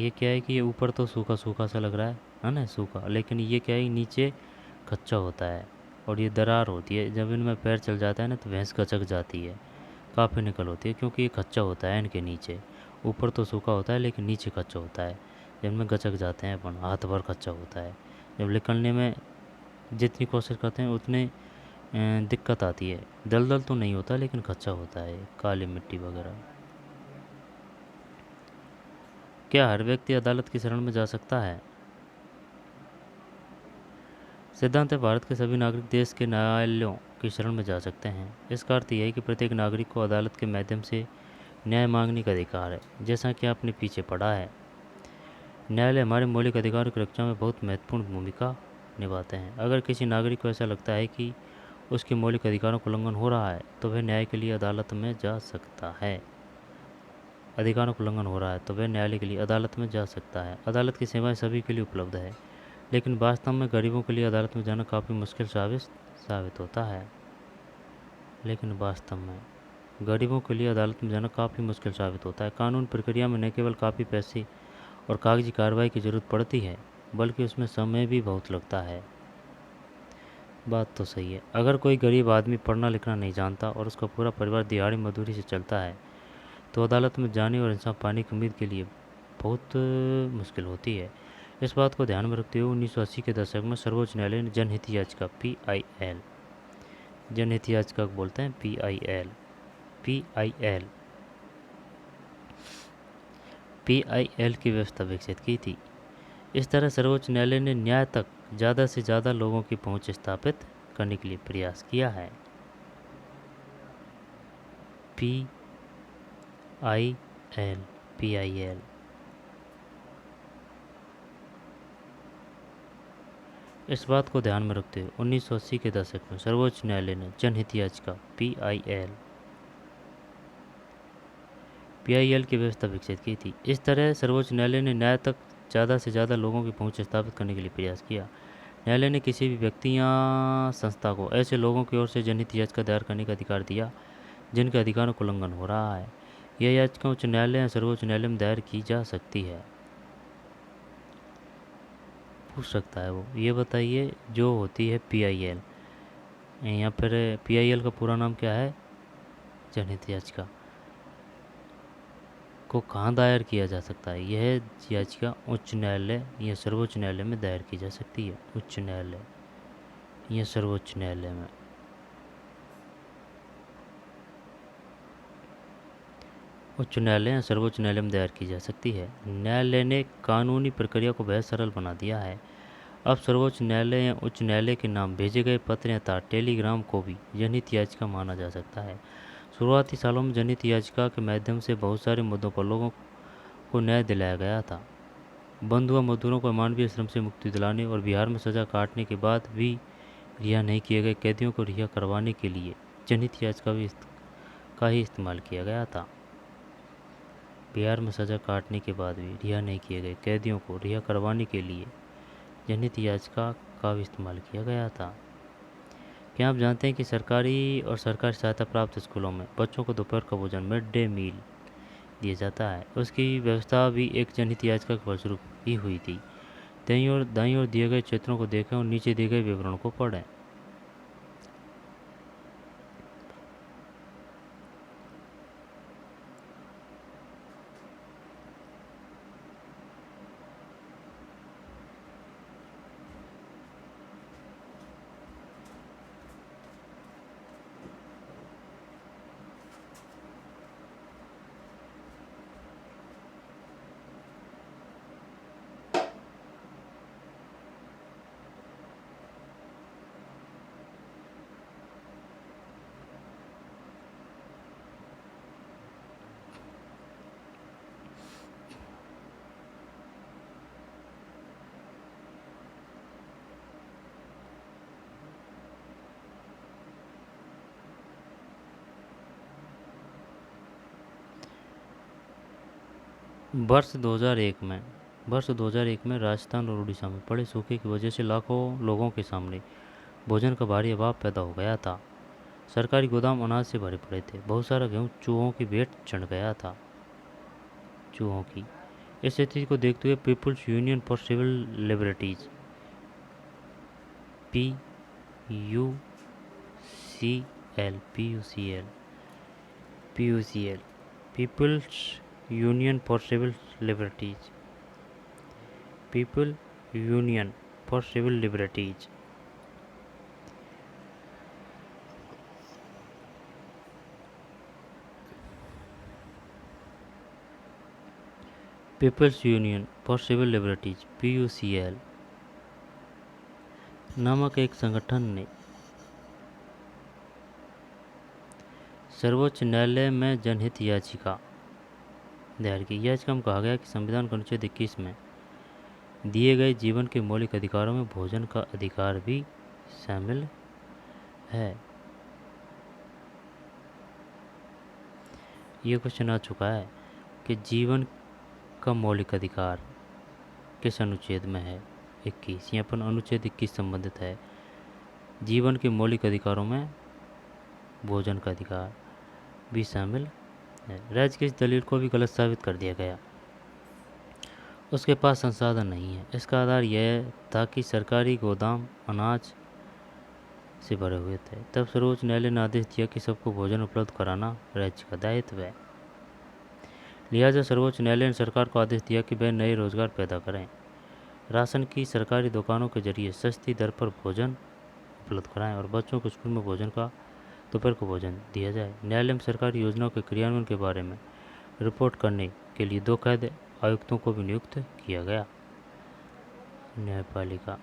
क्या है कि ये ऊपर तो सूखा सूखा सा लग रहा है ना, सूखा, लेकिन ये क्या है, नीचे कच्चा होता है और ये दरार होती है। जब इनमें पैर चल जाता है ना तो भैंस कचक जाती है, काफ़ी निकल होती है, क्योंकि ये कच्चा होता है इनके नीचे। ऊपर तो सूखा होता है लेकिन नीचे कच्चा होता है। जब इनमें गचक जाते हैं अपन, हाथ भर कच्चा होता है। जब निकलने में जितनी कोशिश करते हैं उतने दिक्कत आती है। दलदल तो नहीं होता लेकिन कच्चा होता है, काली मिट्टी वगैरह। क्या हर व्यक्ति अदालत की शरण में जा सकता है? सिद्धांत है, भारत के सभी नागरिक देश के न्यायालयों की शरण में जा सकते हैं। इसका अर्थ यह है कि प्रत्येक नागरिक को अदालत के माध्यम से न्याय मांगने का अधिकार है। जैसा कि आपने पीछे पढ़ा है, न्यायालय हमारे मौलिक अधिकारों की रक्षा में बहुत महत्वपूर्ण भूमिका निभाते हैं। अगर किसी नागरिक को ऐसा लगता है कि उसके मौलिक अधिकारों का उल्लंघन हो रहा है तो वह न्याय के लिए अदालत में जा सकता है। अधिकारों का उल्लंघन हो रहा है तो वह न्यायालय के लिए अदालत में जा सकता है। अदालत की सेवाएं सभी के लिए उपलब्ध है, लेकिन वास्तव में गरीबों के लिए अदालत में जाना काफ़ी मुश्किल साबित होता है। लेकिन वास्तव में गरीबों के लिए अदालत में जाना काफ़ी मुश्किल साबित होता है। कानून प्रक्रिया में न केवल काफ़ी पैसे और कागजी कार्रवाई की ज़रूरत पड़ती है, बल्कि उसमें समय भी बहुत लगता है। बात तो सही है। अगर कोई गरीब आदमी पढ़ना लिखना नहीं जानता और उसका पूरा परिवार दिहाड़ी मजदूरी से चलता है तो अदालत में जाने और इंसाफ पाने की उम्मीद के लिए बहुत मुश्किल होती है। इस बात को ध्यान में रखते हुए 1980 के दशक में सर्वोच्च न्यायालय ने जनहित याचिका PIL, जनहित याचिका को बोलते हैं PIL PIL की व्यवस्था विकसित की थी। इस तरह सर्वोच्च न्यायालय ने न्याय तक ज़्यादा से ज़्यादा लोगों की पहुंच स्थापित करने के लिए प्रयास किया है। PIL इस बात को ध्यान में रखते हुए 1980 के दशक में सर्वोच्च न्यायालय ने जनहित याचिका PIL की व्यवस्था विकसित की थी। इस तरह सर्वोच्च न्यायालय ने न्याय तक ज़्यादा से ज़्यादा लोगों की पहुंच स्थापित करने के लिए प्रयास किया। न्यायालय ने किसी भी व्यक्ति या संस्था को ऐसे लोगों की ओर से जनहित याचिका दायर करने का अधिकार दिया जिनके अधिकारों का उल्लंघन हो रहा है। यह याचिका उच्च न्यायालय या सर्वोच्च न्यायालय में दायर की जा सकती है। पूछ सकता है वो, ये बताइए जो होती है PIL या फिर PIL का पूरा नाम क्या है, जनहित याचिका, को कहाँ दायर किया जा सकता है? यह याचिका उच्च न्यायालय या सर्वोच्च न्यायालय में दायर की जा सकती है। उच्च न्यायालय या सर्वोच्च न्यायालय में। उच्च न्यायालय या सर्वोच्च न्यायालय में दायर की जा सकती है। न्यायालय ने कानूनी प्रक्रिया को बेहद सरल बना दिया है। अब सर्वोच्च न्यायालय या उच्च न्यायालय के नाम भेजे गए पत्र या तार टेलीग्राम को भी जनहित याचिका माना जा सकता है। शुरुआती सालों में जनहित याचिका के माध्यम से बहुत सारे मुद्दों पर लोगों को न्याय दिलाया गया था। बंधुआ मजदूरों को मानवीय श्रम से मुक्ति दिलाने और बिहार में सजा काटने के बाद भी रिहा नहीं किए गए कैदियों को रिहा करवाने के लिए जनहित याचिका का ही इस्तेमाल किया गया था। बिहार में सजा काटने के बाद भी रिहा नहीं किए गए कैदियों को रिहा करवाने के लिए जनहित याचिका का भी इस्तेमाल किया गया था। क्या आप जानते हैं कि सरकारी और सरकारी सहायता प्राप्त स्कूलों में बच्चों को दोपहर का भोजन मिड डे मील दिया जाता है? उसकी व्यवस्था भी एक जनहित याचिका के फलस्वरूप ही हुई थी। दाईं ओर दिए गए क्षेत्रों को देखें और नीचे दिए गए विवरण को पढ़ें। वर्ष 2001 में राजस्थान और उड़ीसा में पड़े सूखे की वजह से लाखों लोगों के सामने भोजन का भारी अभाव पैदा हो गया था। सरकारी गोदाम अनाज से भरे पड़े थे। बहुत सारा गेहूँ चूहों की भेंट चढ़ गया था। चूहों की इस स्थिति को देखते हुए people's union for civil liberties PUCL people's union for civil liberties people union for civil liberties people's union for civil liberties PUCL नामक एक संगठन ने सर्वोच्च न्यायालय में जनहित याचिका दायर की। याचिका में कहा गया कि संविधान के अनुच्छेद 21 में दिए गए जीवन के मौलिक अधिकारों में भोजन का अधिकार भी शामिल है। ये क्वेश्चन आ चुका है कि जीवन का मौलिक अधिकार किस अनुच्छेद में है? 21। यहाँ पर अनुच्छेद 21 संबंधित है। जीवन के मौलिक अधिकारों में भोजन का अधिकार भी शामिल है। राज्य की इस दलील को भी गलत साबित कर दिया गया। उसके पास संसाधन नहीं है। इसका आधार यह था कि सरकारी गोदाम अनाज से भरे हुए थे। तब सर्वोच्च न्यायालय ने आदेश दिया कि सबको भोजन उपलब्ध कराना राज्य का दायित्व है। लिहाजा सर्वोच्च न्यायालय ने सरकार को आदेश दिया कि वह नए रोजगार पैदा करें, राशन की सरकारी दुकानों के जरिए सस्ती दर पर भोजन उपलब्ध कराएं और बच्चों को स्कूल में भोजन का दोपहर को भोजन दिया जाए। न्यायालय में सरकारी योजनाओं के क्रियान्वयन के बारे में रिपोर्ट करने के लिए 2 कैद आयुक्तों को भी नियुक्त किया गया। न्यायपालिका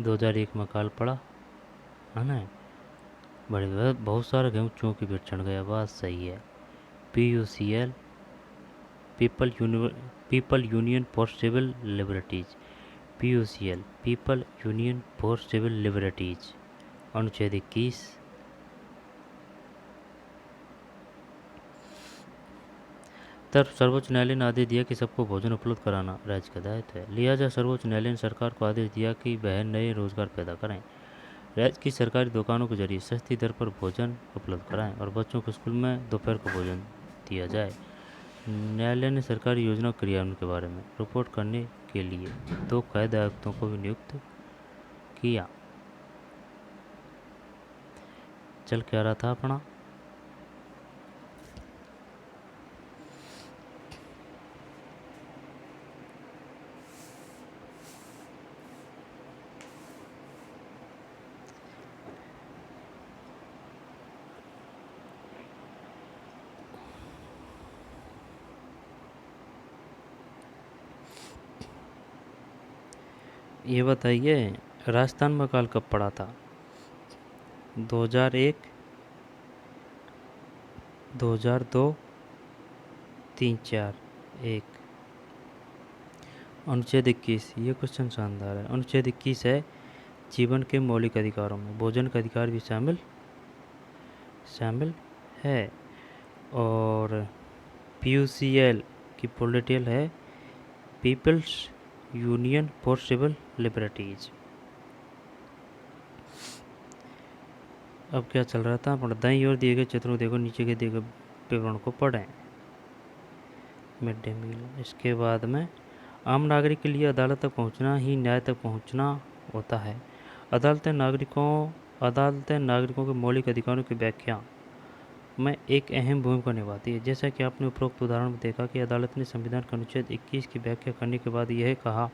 2001 में काल पड़ा है ना। बड़े बहुत सारा गेहूँ चूहों की भेंट चढ़ गया। बात सही है। PUCL people union for civil liberties PUCL people union for civil liberties अनुच्छेद 21 तब सर्वोच्च न्यायालय ने आदेश दिया कि सबको भोजन उपलब्ध कराना राज्य का दायित्व है। लिहाजा सर्वोच्च न्यायालय ने सरकार को आदेश दिया कि वह नए रोजगार पैदा करें, राज्य की सरकारी दुकानों के जरिए सस्ती दर पर भोजन उपलब्ध कराएं और बच्चों को स्कूल में दोपहर को भोजन दिया जाए। न्यायालय ने सरकारी योजना क्रियान्वयन के बारे में रिपोर्ट करने के लिए 2 कैद आयुक्तों को भी नियुक्त किया। चल क्या रहा था अपना ये बताइए, राजस्थान में काल कब पड़ा था? 2001, 2002, 3, 4, 1। अनुच्छेद 21 ये क्वेश्चन शानदार है। अनुच्छेद 21 है जीवन के मौलिक अधिकारों में भोजन का अधिकार भी शामिल है। और PUCL की फुल डिटेल है people's union for civil liberties. अब क्या चल रहा था? अपन दाईं ओर दिए गए चित्रों देखो, नीचे के दिए गए विवरण को पढ़ें। Mid day meal. इसके बाद में आम नागरिक के लिए अदालत तक पहुंचना ही न्याय तक पहुंचना होता है। अदालतें नागरिकों के मौलिक अधिकारों की व्याख्या में एक अहम भूमिका निभाती है। जैसा कि आपने उपरोक्त उदाहरण में देखा कि अदालत ने संविधान के अनुच्छेद 21 की व्याख्या करने के बाद यह कहा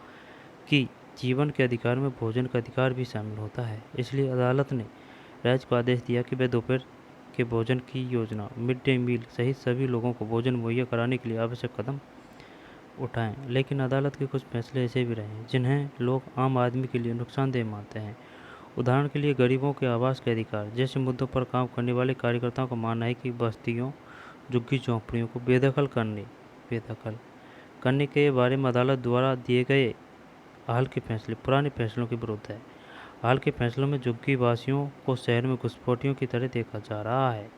कि जीवन के अधिकार में भोजन का अधिकार भी शामिल होता है। इसलिए अदालत ने राज्य को आदेश दिया कि वह दोपहर के भोजन की योजना मिड डे मील सहित सभी लोगों को भोजन मुहैया कराने के लिए आवश्यक कदम उठाएं। लेकिन अदालत के कुछ फैसले ऐसे भी रहे हैं जिन्हें लोग आम आदमी के लिए नुकसानदेह मानते हैं। उदाहरण के लिए गरीबों के आवास के अधिकार जैसे मुद्दों पर काम करने वाले कार्यकर्ताओं का मानना है कि बस्तियों, झुग्गी झोंपड़ियों को बेदखल करने के बारे में अदालत द्वारा दिए गए हाल के फैसले पुराने फैसलों के विरुद्ध है। हाल के फैसलों में झुग्गी वासियों को शहर में घुसपैठियों की तरह देखा जा रहा है।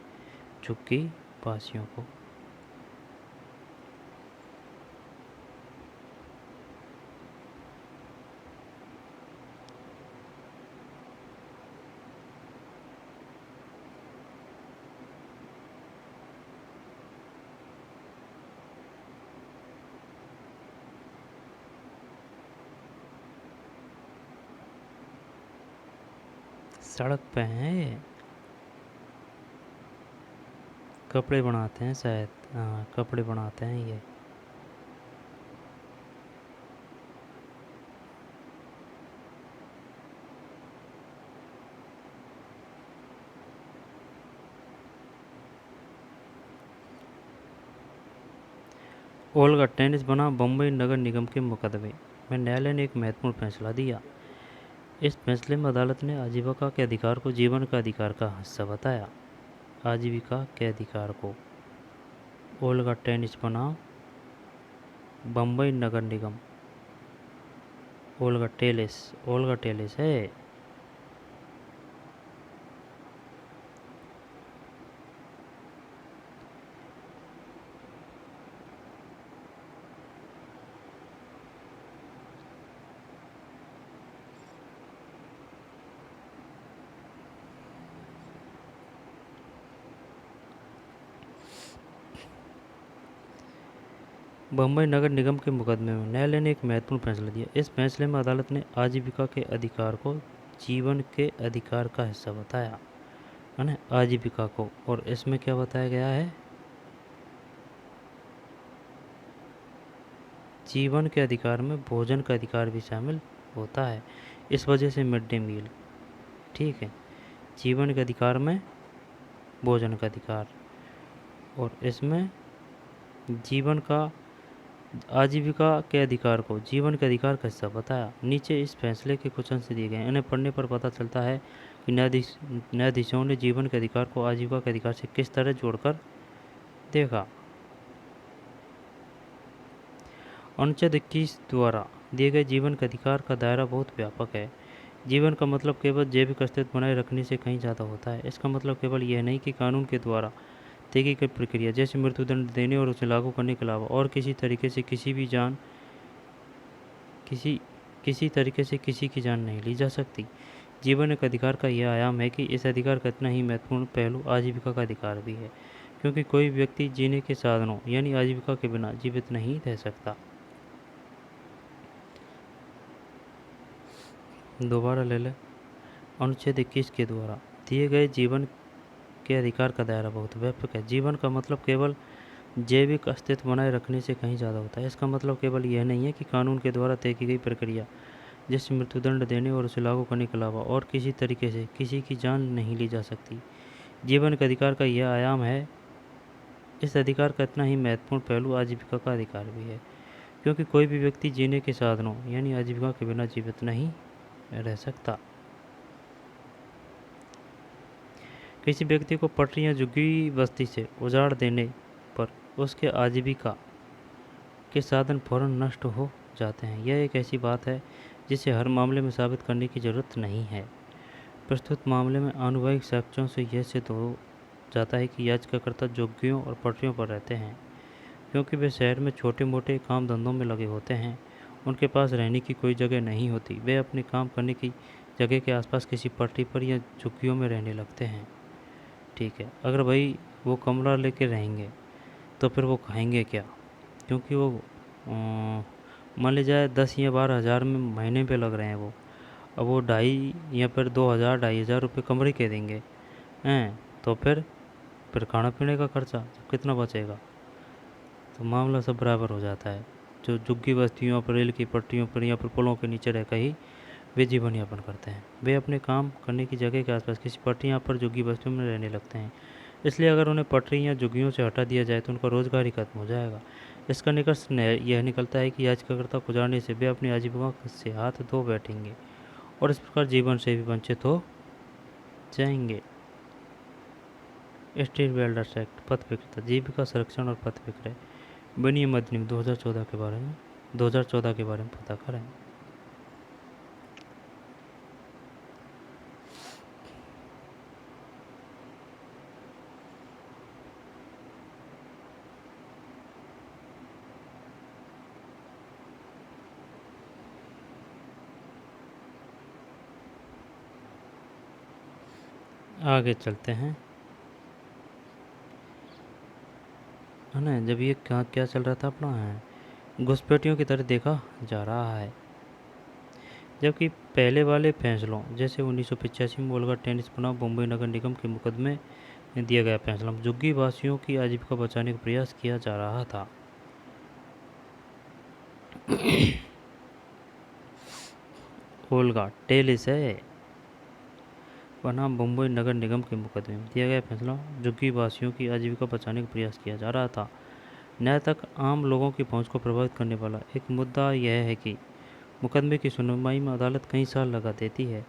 झुग्गी वासियों को सड़क पे हैं ये, कपड़े बनाते हैं शायद। हाँ, कपड़े बनाते हैं ये। ओल्गा टेनिस बना बम्बई नगर निगम के मुकदमे में न्यायालय ने एक महत्वपूर्ण फैसला दिया। इस फैसले में अदालत ने आजीविका के अधिकार को जीवन का अधिकार का हिस्सा बताया। आजीविका के अधिकार को ओल्गा टेनिस बनाम बम्बई नगर निगम। ओल्गा टेलिस है। बम्बई नगर निगम के मुकदमे में न्यायालय ने एक महत्वपूर्ण फैसला दिया। इस फैसले में अदालत ने आजीविका के अधिकार को जीवन के अधिकार का हिस्सा बताया, है ना, आजीविका को। और इसमें क्या बताया गया है? जीवन के अधिकार में भोजन का अधिकार भी शामिल होता है। इस वजह से मिड डे मील, ठीक है, जीवन के अधिकार में भोजन का अधिकार, और इसमें जीवन का आजीविका के अधिकार को जीवन के अधिकार का हिस्सा बताया। नीचे इस फैसले के कुछ अंश दिए गए। इन्हें पढ़ने पर पता चलता है कि न्यायाधीशों ने जीवन के अधिकार को आजीविका के अधिकार से किस तरह जोड़कर देखा। अनुच्छेद 21 द्वारा दिए गए जीवन के अधिकार का दायरा बहुत व्यापक है। जीवन का मतलब केवल जैविक अस्तित्व बनाए रखने से कहीं ज़्यादा होता है। इसका मतलब केवल यह नहीं कि कानून के द्वारा तय की गई प्रक्रिया जैसे मृत्युदंड देने और उसे लागू करने के अलावा और किसी तरीके से किसी की जान नहीं ली जा सकती। जीवन एक अधिकार का यह आयाम है कि इस अधिकार का इतना ही महत्वपूर्ण पहलू आजीविका का अधिकार भी है, क्योंकि कोई व्यक्ति जीने के साधनों यानी आजीविका के बिना जीवित नहीं रह सकता। दोबारा ले ले। अनुच्छेद 21 के द्वारा दिए गए जीवन के अधिकार का दायरा बहुत व्यापक है। जीवन का मतलब केवल जैविक अस्तित्व बनाए रखने से कहीं ज़्यादा होता है। इसका मतलब केवल यह नहीं है कि कानून के द्वारा तय की गई प्रक्रिया जैसे मृत्युदंड देने और उसे लागू करने के अलावा और किसी तरीके से किसी की जान नहीं ली जा सकती। जीवन के अधिकार का यह आयाम है। इस अधिकार का इतना ही महत्वपूर्ण पहलू आजीविका का अधिकार भी है, क्योंकि कोई भी व्यक्ति जीने के साधनों यानी आजीविका के बिना जीवित नहीं रह सकता। किसी व्यक्ति को पटरी या झुग्गी बस्ती से उजाड़ देने पर उसके आजीविका के साधन फौरन नष्ट हो जाते हैं। यह एक ऐसी बात है जिसे हर मामले में साबित करने की ज़रूरत नहीं है। प्रस्तुत मामले में आनुवांशिक साक्ष्यों से यह सिद्ध हो जाता है कि याचिकाकर्ता झुग्गियों और पटरियों पर रहते हैं, क्योंकि वे शहर में छोटे मोटे काम धंधों में लगे होते हैं। उनके पास रहने की कोई जगह नहीं होती। वे अपने काम करने की जगह के आसपास किसी पटरी पर या झुग्गियों में रहने लगते हैं। ठीक है, अगर भाई वो कमरा लेके रहेंगे तो फिर वो खाएंगे क्या? क्योंकि वो मान ली जाए 10 या 12 हज़ार में महीने पे लग रहे हैं वो, अब वो 2.5 या फिर 2,000 2,500 रुपये कमरे के देंगे हैं, तो फिर खाना पीने का खर्चा कितना बचेगा? तो मामला सब बराबर हो जाता है। जो झुग्गी बस्तियों पर, रेल की पटरियों पर या फिर पुलों के नीचे रहकर ही वे जीवन यापन करते हैं। वे अपने काम करने की जगह के आसपास किसी पटरी या पर झुग्गी बस्तियों में रहने लगते हैं। इसलिए अगर उन्हें पटरी या झुग्गियों से हटा दिया जाए तो उनका रोजगार ही खत्म हो जाएगा। इसका निष्कर्ष यह निकलता है कि याचिकाकर्ता को जाने से वे अपनी आजीविका से हाथ धो बैठेंगे और इस प्रकार जीवन से भी वंचित हो जाएंगे। स्ट्रीट वेल्डर्स एक्ट, पथ विक्रेता, जीविका संरक्षण और पथ विक्रय विनियम अधिनियम 2014 के बारे में पता करें। आगे चलते हैं, है ना। जब ये क्या क्या चल रहा था अपना है, घुसपैठियों की तरह देखा जा रहा है, जबकि पहले वाले फैसलों जैसे 1985 में वोल्गा टेनिस बनाम मुंबई नगर निगम के मुकदमे में दिया गया फैसला झुग्गी वासियों की आजीविका बचाने का प्रयास किया जा रहा था। वोल्गा टेनिस है बनाम मुंबई नगर निगम के मुकदमे में दिया गया फैसला झुग्गी वासियों की आजीविका बचाने का प्रयास किया जा रहा था। न्याय तक आम लोगों की पहुंच को प्रभावित करने वाला एक मुद्दा यह है कि मुकदमे की सुनवाई में अदालत कई साल लगा देती है।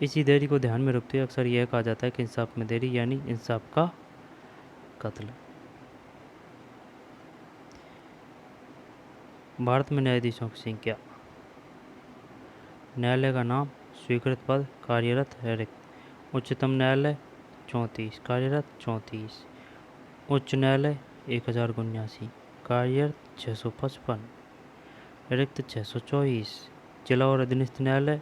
इसी देरी को ध्यान में रखते हुए अक्सर यह कहा जाता है कि इंसाफ में देरी यानी इंसाफ का कत्ल। भारत में न्यायाधीशों की संख्या, न्यायालय का नाम, स्वीकृत पद, कार्यरत है रिक्त। उच्चतम न्यायालय 34, कार्यरत 34। उच्च न्यायालय 1079, कार्यरत 655, रिक्त 624। जिला और अधीनस्थ न्यायालय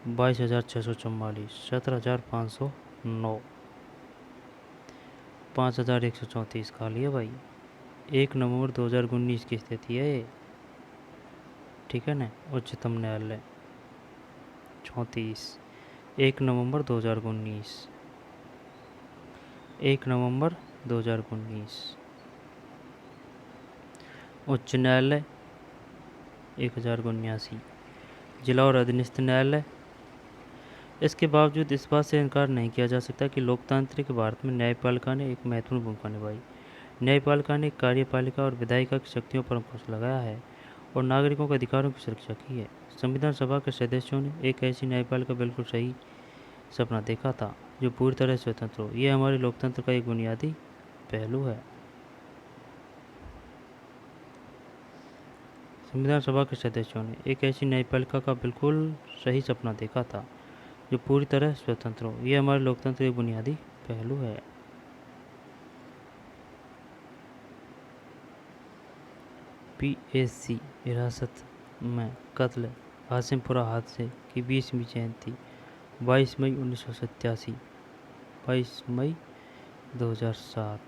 22,644, 17,509, 5,134 खाली है भाई। 1 नवंबर 2019 की स्थिति है ये, ठीक है ना। उच्चतम न्यायालय 34, 1 नवंबर 2019, 1 नवंबर 2019। उच्च न्यायालय 1079, जिला और अधीनस्थ न्यायालय। इसके बावजूद इस बात से इनकार नहीं किया जा सकता कि लोकतांत्रिक भारत में न्यायपालिका ने एक महत्वपूर्ण भूमिका निभाई। न्यायपालिका ने कार्यपालिका और विधायिका की शक्तियों पर अंकुश लगाया है और नागरिकों के अधिकारों की सुरक्षा की है। संविधान सभा के सदस्यों ने एक ऐसी न्यायपालिका बिल्कुल सही सपना देखा था जो पूरी तरह स्वतंत्र हो। यह हमारे लोकतंत्र का एक बुनियादी पहलू है। संविधान सभा के सदस्यों ने एक ऐसी न्यायपालिका का बिल्कुल सही सपना देखा था जो पूरी तरह स्वतंत्र हो। यह हमारे लोकतंत्र का एक बुनियादी पहलू है। PAC हिरासत में कत्ल हासिमपुरा हादसे की 20वीं जयंती 22 मई 1987, 22 मई 2007।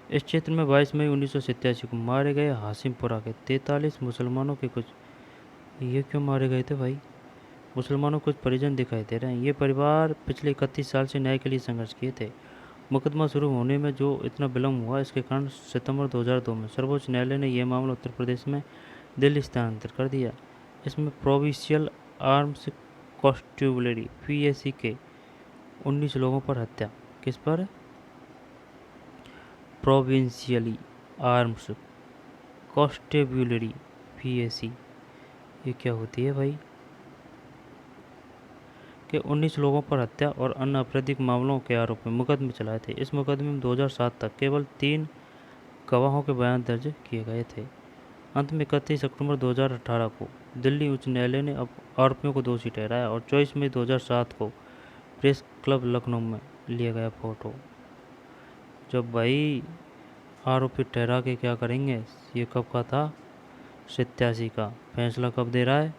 इस क्षेत्र में 22 मई 1987 को मारे गए हासिमपुरा के 43 मुसलमानों के कुछ, ये क्यों मारे गए थे भाई? मुसलमानों को कुछ परिजन दिखाई दे रहे हैं। ये परिवार पिछले 31 साल से न्याय के लिए संघर्ष किए थे। मुकदमा शुरू होने में जो इतना विलम्ब हुआ, इसके कारण सितंबर 2002 में सर्वोच्च न्यायालय ने यह मामला उत्तर प्रदेश में दिल्ली स्थानांतरित कर दिया। इसमें प्रोविंशियल आर्म्स कॉन्स्टेबलरी PAC के 19 लोगों पर हत्या, किस पर? प्रोविंशियली आर्म्स कॉन्स्टेबलरी PAC, ये क्या होती है भाई? के 19 लोगों पर हत्या और अन्य आपराधिक मामलों के आरोप में मुकदमे चलाए थे। इस मुकदमे में 2007 तक केवल 3 गवाहों के बयान दर्ज किए गए थे। अंत में 31 अक्टूबर 2018 को दिल्ली उच्च न्यायालय ने आरोपियों को दोषी ठहराया और 24 मई 2007 को प्रेस क्लब लखनऊ में लिया गया फोटो। जब भाई आरोपी ठहरा के क्या करेंगे? ये कब का था? 87 का। फैसला कब दे रहा है?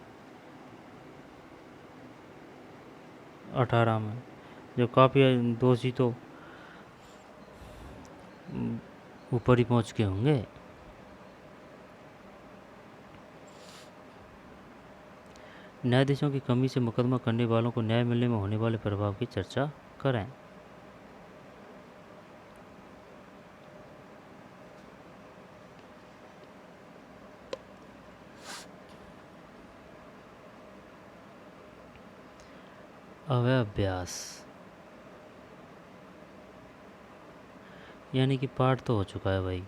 18 में। जो काफ़ी दोषी तो ऊपर ही पहुंच के होंगे। न्यायाधीशों की कमी से मुकदमा करने वालों को न्याय मिलने में होने वाले प्रभाव की चर्चा करें। अव्याभ्यास यानी कि पाठ तो हो चुका है भाई।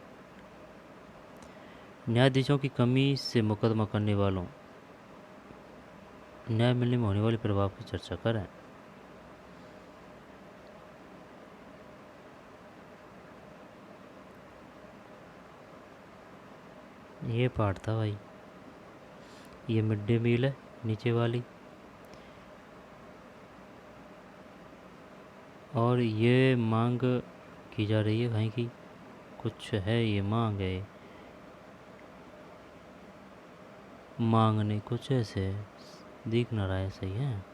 न्यायाधीशों की कमी से मुकदमा करने वालों न्याय मिलने में होने वाले प्रभाव की चर्चा करें। ये पाठ था भाई। ये मिड डे मील है नीचे वाली, और ये मांग की जा रही है कहीं की कुछ है ये मांगे, मांगने कुछ ऐसे, दिख न रहा है, सही है।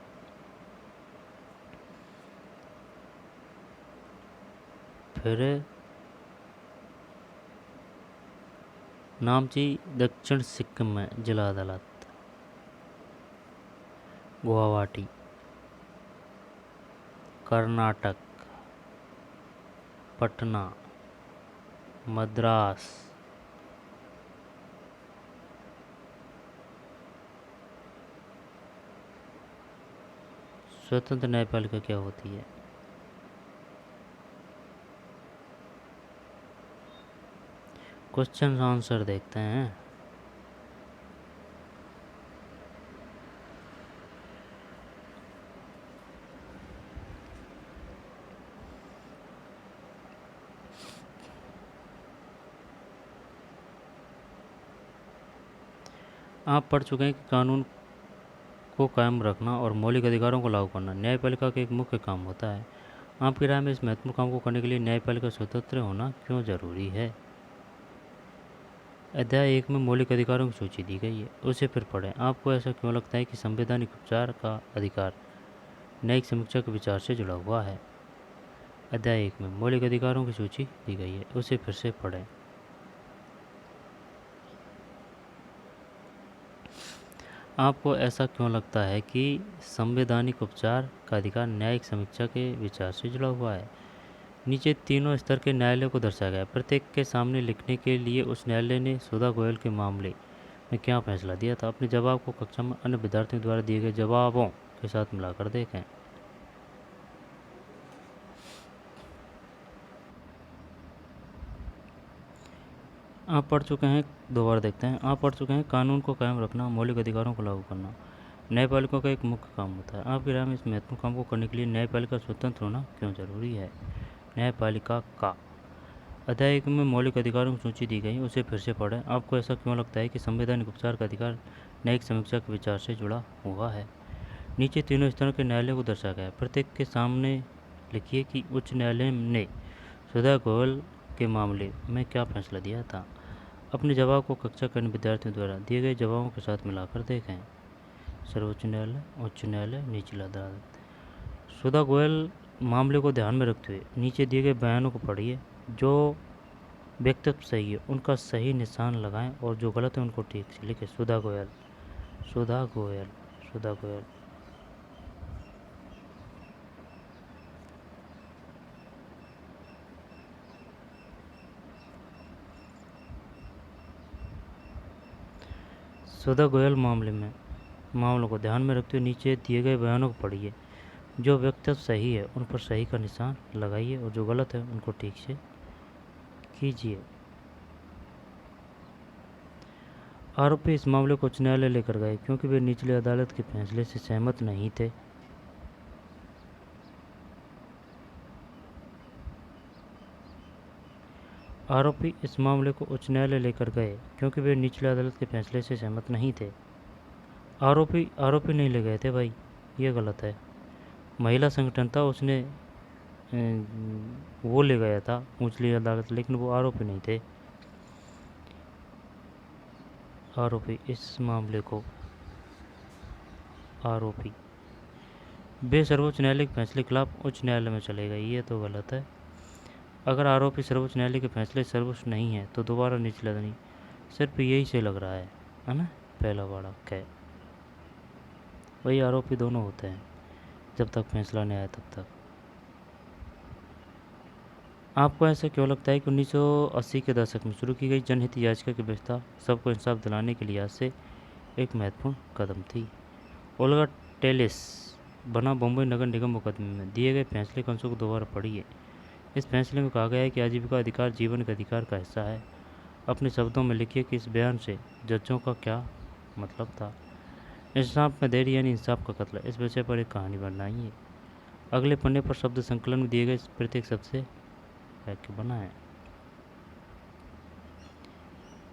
फिर नामची दक्षिण सिक्किम में जिला अदालत, गुवाहाटी, कर्नाटक, पटना, मद्रास। स्वतंत्र न्यायपालिका क्या होती है? क्वेश्चन आंसर देखते हैं। आप पढ़ चुके हैं कि कानून को कायम रखना और मौलिक अधिकारों को लागू करना न्यायपालिका का एक मुख्य काम होता है। आपकी राय में इस महत्वपूर्ण काम को करने के लिए न्यायपालिका स्वतंत्र होना क्यों जरूरी है? अध्याय 1 में मौलिक अधिकारों की सूची दी गई है, उसे फिर पढ़ें। आपको ऐसा क्यों लगता है कि संवैधानिक उपचार का अधिकार न्यायिक समीक्षा के विचार से जुड़ा हुआ है? अध्याय 1 में मौलिक अधिकारों की सूची दी गई है, उसे फिर से पढ़ें। आपको ऐसा क्यों लगता है कि संवैधानिक उपचार का अधिकार न्यायिक समीक्षा के विचार से जुड़ा हुआ है? नीचे तीनों स्तर के न्यायालय को दर्शाया गया है। प्रत्येक के सामने लिखने के लिए उस न्यायालय ने सुधा गोयल के मामले में क्या फैसला दिया था? अपने जवाब को कक्षा में अन्य विद्यार्थियों द्वारा दिए गए जवाबों के साथ मिलाकर देखें। आप पढ़ चुके हैं, दोबारा देखते हैं। आप पढ़ चुके हैं कानून को कायम रखना, मौलिक अधिकारों को लागू करना न्यायपालिका का एक मुख्य काम होता है। आपकी राय में इस महत्वपूर्ण काम को करने के लिए न्यायपालिका स्वतंत्र होना क्यों जरूरी है? न्यायपालिका का अध्याय 1 में मौलिक अधिकारों की सूची दी गई, उसे फिर से पढ़ें। आपको ऐसा क्यों लगता है कि संवैधानिक उपचार का अधिकार न्यायिक समीक्षा के विचार से जुड़ा हुआ है? नीचे तीनों स्तरों के न्यायालय को दर्शाया गया है। प्रत्येक के सामने लिखिए कि उच्च न्यायालय ने सुधा गोयल के मामले में क्या फैसला दिया था? अपने जवाब को कक्षा के अन्य विद्यार्थियों द्वारा दिए गए जवाबों के साथ मिलाकर देखें। सर्वोच्च न्यायालय, उच्च न्यायालय, निचला अदालत। सुधा गोयल मामले को ध्यान में रखते हुए नीचे दिए गए बयानों को पढ़िए। जो वक्तव्य सही है उनका सही निशान लगाएं और जो गलत है उनको ठीक से लिखें। सुधा गोयल, सुधा गोयल, सुधा गोयल। सुधा गोयल मामलों को ध्यान में रखते हुए नीचे दिए गए बयानों को पढ़िए। जो वक्तव्य सही है उन पर सही का निशान लगाइए और जो गलत है उनको ठीक से कीजिए। आरोपी इस मामले को उच्च न्यायालय लेकर गए क्योंकि वे निचली अदालत के फैसले से सहमत नहीं थे। आरोपी इस मामले को उच्च न्यायालय लेकर गए क्योंकि वे निचली अदालत के फैसले से सहमत नहीं थे। आरोपी नहीं ले गए थे भाई, ये गलत है। महिला संगठन था, उसने वो ले गया था निचली अदालत, लेकिन वो आरोपी नहीं थे। आरोपी इस मामले को आरोपी वे सर्वोच्च न्यायालय के फैसले के खिलाफ उच्च न्यायालय में चले गए, ये तो गलत है। अगर आरोपी सर्वोच्च न्यायालय के फैसले सर्वोच्च नहीं है तो दोबारा निचला नहीं, सिर्फ यही से लग रहा है ना? पहला वाला कै वही आरोपी दोनों होते हैं जब तक फैसला नहीं आया तब तक। आपको ऐसा क्यों लगता है कि 1980 के दशक में शुरू की गई जनहित याचिका की व्यवस्था सबको इंसाफ दिलाने के लिहाज से एक महत्वपूर्ण कदम थी? ओल्गा टेलिस बना बम्बई नगर निगम मुकदमे में दिए गए फैसले के अंशों को दोबारा पढ़िए। इस फैसले में कहा गया है कि आजीविका अधिकार जीवन के अधिकार का हिस्सा है। अपने शब्दों में लिखिए कि इस बयान से जजों का क्या मतलब था। इंसाफ में देरी यानी इंसाफ का कत्ल, इस विषय पर एक कहानी बनाइए। अगले पन्ने पर शब्द संकलन में दिए गए प्रत्येक शब्द से वाक्य बनाएं।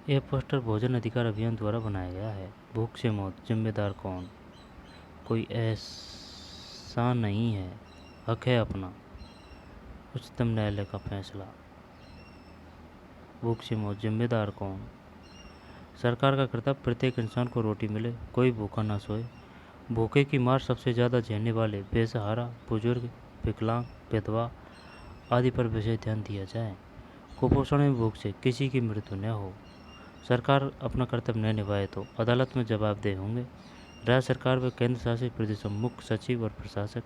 यह पोस्टर भोजन अधिकार अभियान द्वारा बनाया गया है। भूख से मौत, जिम्मेदार कौन? कोई ऐसा नहीं है, हक है अपना। उच्चतम न्यायालय का फैसला। भूख से मौत, जिम्मेदार कौन? सरकार का कर्तव्य प्रत्येक इंसान को रोटी मिले, कोई भूखा ना सोए। भूखे की मार सबसे ज़्यादा झेलने वाले बेसहारा, बुजुर्ग, विकलांग, विधवा आदि पर विशेष ध्यान दिया जाए। कुपोषण एवं भूख से किसी की मृत्यु न हो। सरकार अपना कर्तव्य न निभाए तो अदालत में जवाबदेह होंगे। राज्य सरकार व केंद्र शासित प्रदेशों मुख्य सचिव और प्रशासक।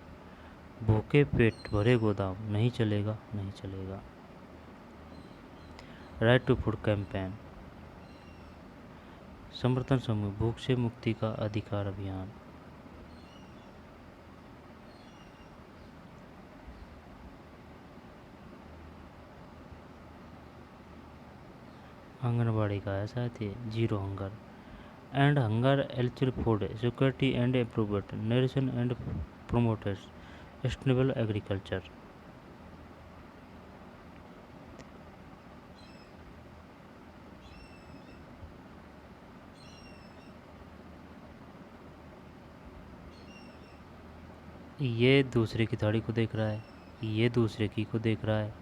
भूखे पेट भरे गोदाम, नहीं चलेगा, नहीं चलेगा। Right to food campaign. समर्थन समूह, भूख से मुक्ति का अधिकार अभियान। आंगनबाड़ी का है शायद ये, zero hunger and hunger eligible food security and improvement nutrition and promoters sustainable agriculture. ये दूसरे की थाली को देख रहा है, ये दूसरे की को देख रहा है,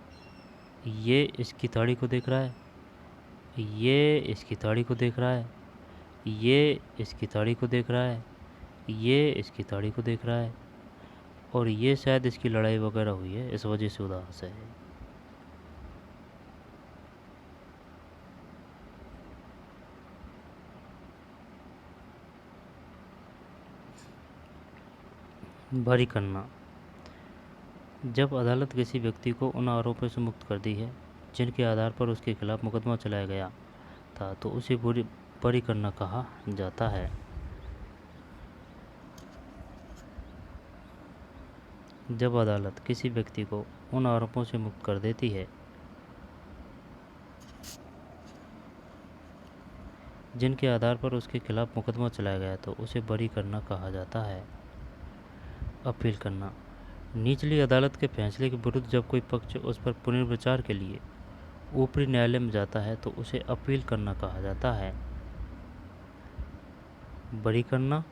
ये इसकी थाली को देख रहा है, ये इसकी थाली को देख रहा है, ये इसकी थाली को देख रहा है, ये इसकी थाली को देख रहा है, और ये शायद इसकी लड़ाई वगैरह हुई है, इस वजह से उदास है। बरी करना। जब अदालत किसी व्यक्ति को उन आरोपों से मुक्त कर दी है जिनके आधार पर उसके खिलाफ मुकदमा चलाया गया था, तो उसे बरी करना कहा जाता है। जब अदालत किसी व्यक्ति को उन आरोपों से मुक्त कर देती है जिनके आधार पर उसके खिलाफ मुकदमा चलाया गया, तो उसे बरी करना कहा जाता है। अपील करना। निचली अदालत के फैसले के विरुद्ध जब कोई पक्ष उस पर पुनर्विचार के लिए ऊपरी न्यायालय में जाता है, तो उसे अपील करना कहा जाता है। बरी करना,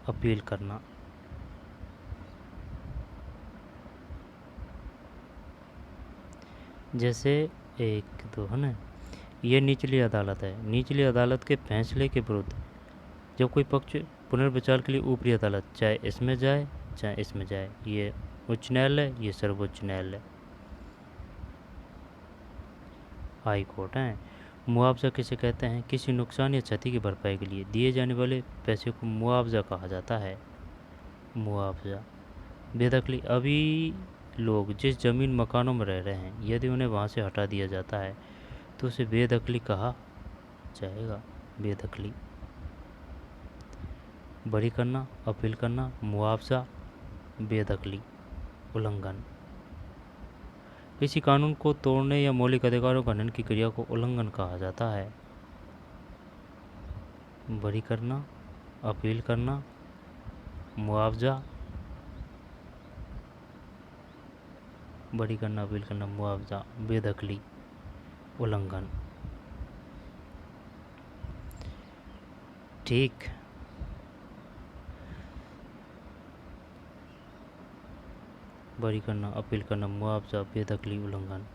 अपील करना। जैसे एक दो है ना, ये निचली अदालत है। निचली अदालत के फैसले के विरुद्ध जब कोई पक्ष पुनर्विचार के लिए ऊपरी अदालत, चाहे इसमें जाए चाहे इसमें जाए, ये उच्च न्यायालय, ये सर्वोच्च न्यायालय, हाई कोर्ट है। मुआवजा किसे कहते हैं? किसी नुकसान या क्षति की भरपाई के लिए दिए जाने वाले पैसे को मुआवजा कहा जाता है। मुआवजा। बेदखली। अभी लोग जिस जमीन मकानों में रह रहे हैं, यदि उन्हें वहाँ से हटा दिया जाता है तो उसे बेदखली कहा जाएगा। बेदखली। बरी करना, अपील करना, मुआवजा, बेदखली, उल्लंघन। किसी कानून को तोड़ने या मौलिक अधिकारों का हनन की क्रिया को उल्लंघन कहा जाता है। बरी करना, अपील करना, मुआवजा, बरी करना, अपील करना, मुआवजा, बेदखली, उल्लंघन। ठीक। बरी करना, अपील करना, मुआवजा, बेदखली, उल्लंघन।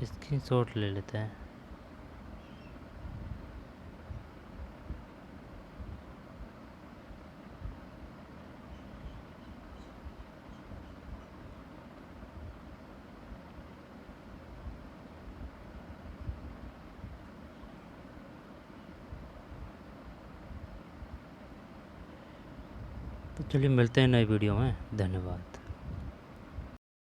स्क्रीनशॉट ले लेते हैं। तो चलिए मिलते हैं नए वीडियो में। धन्यवाद।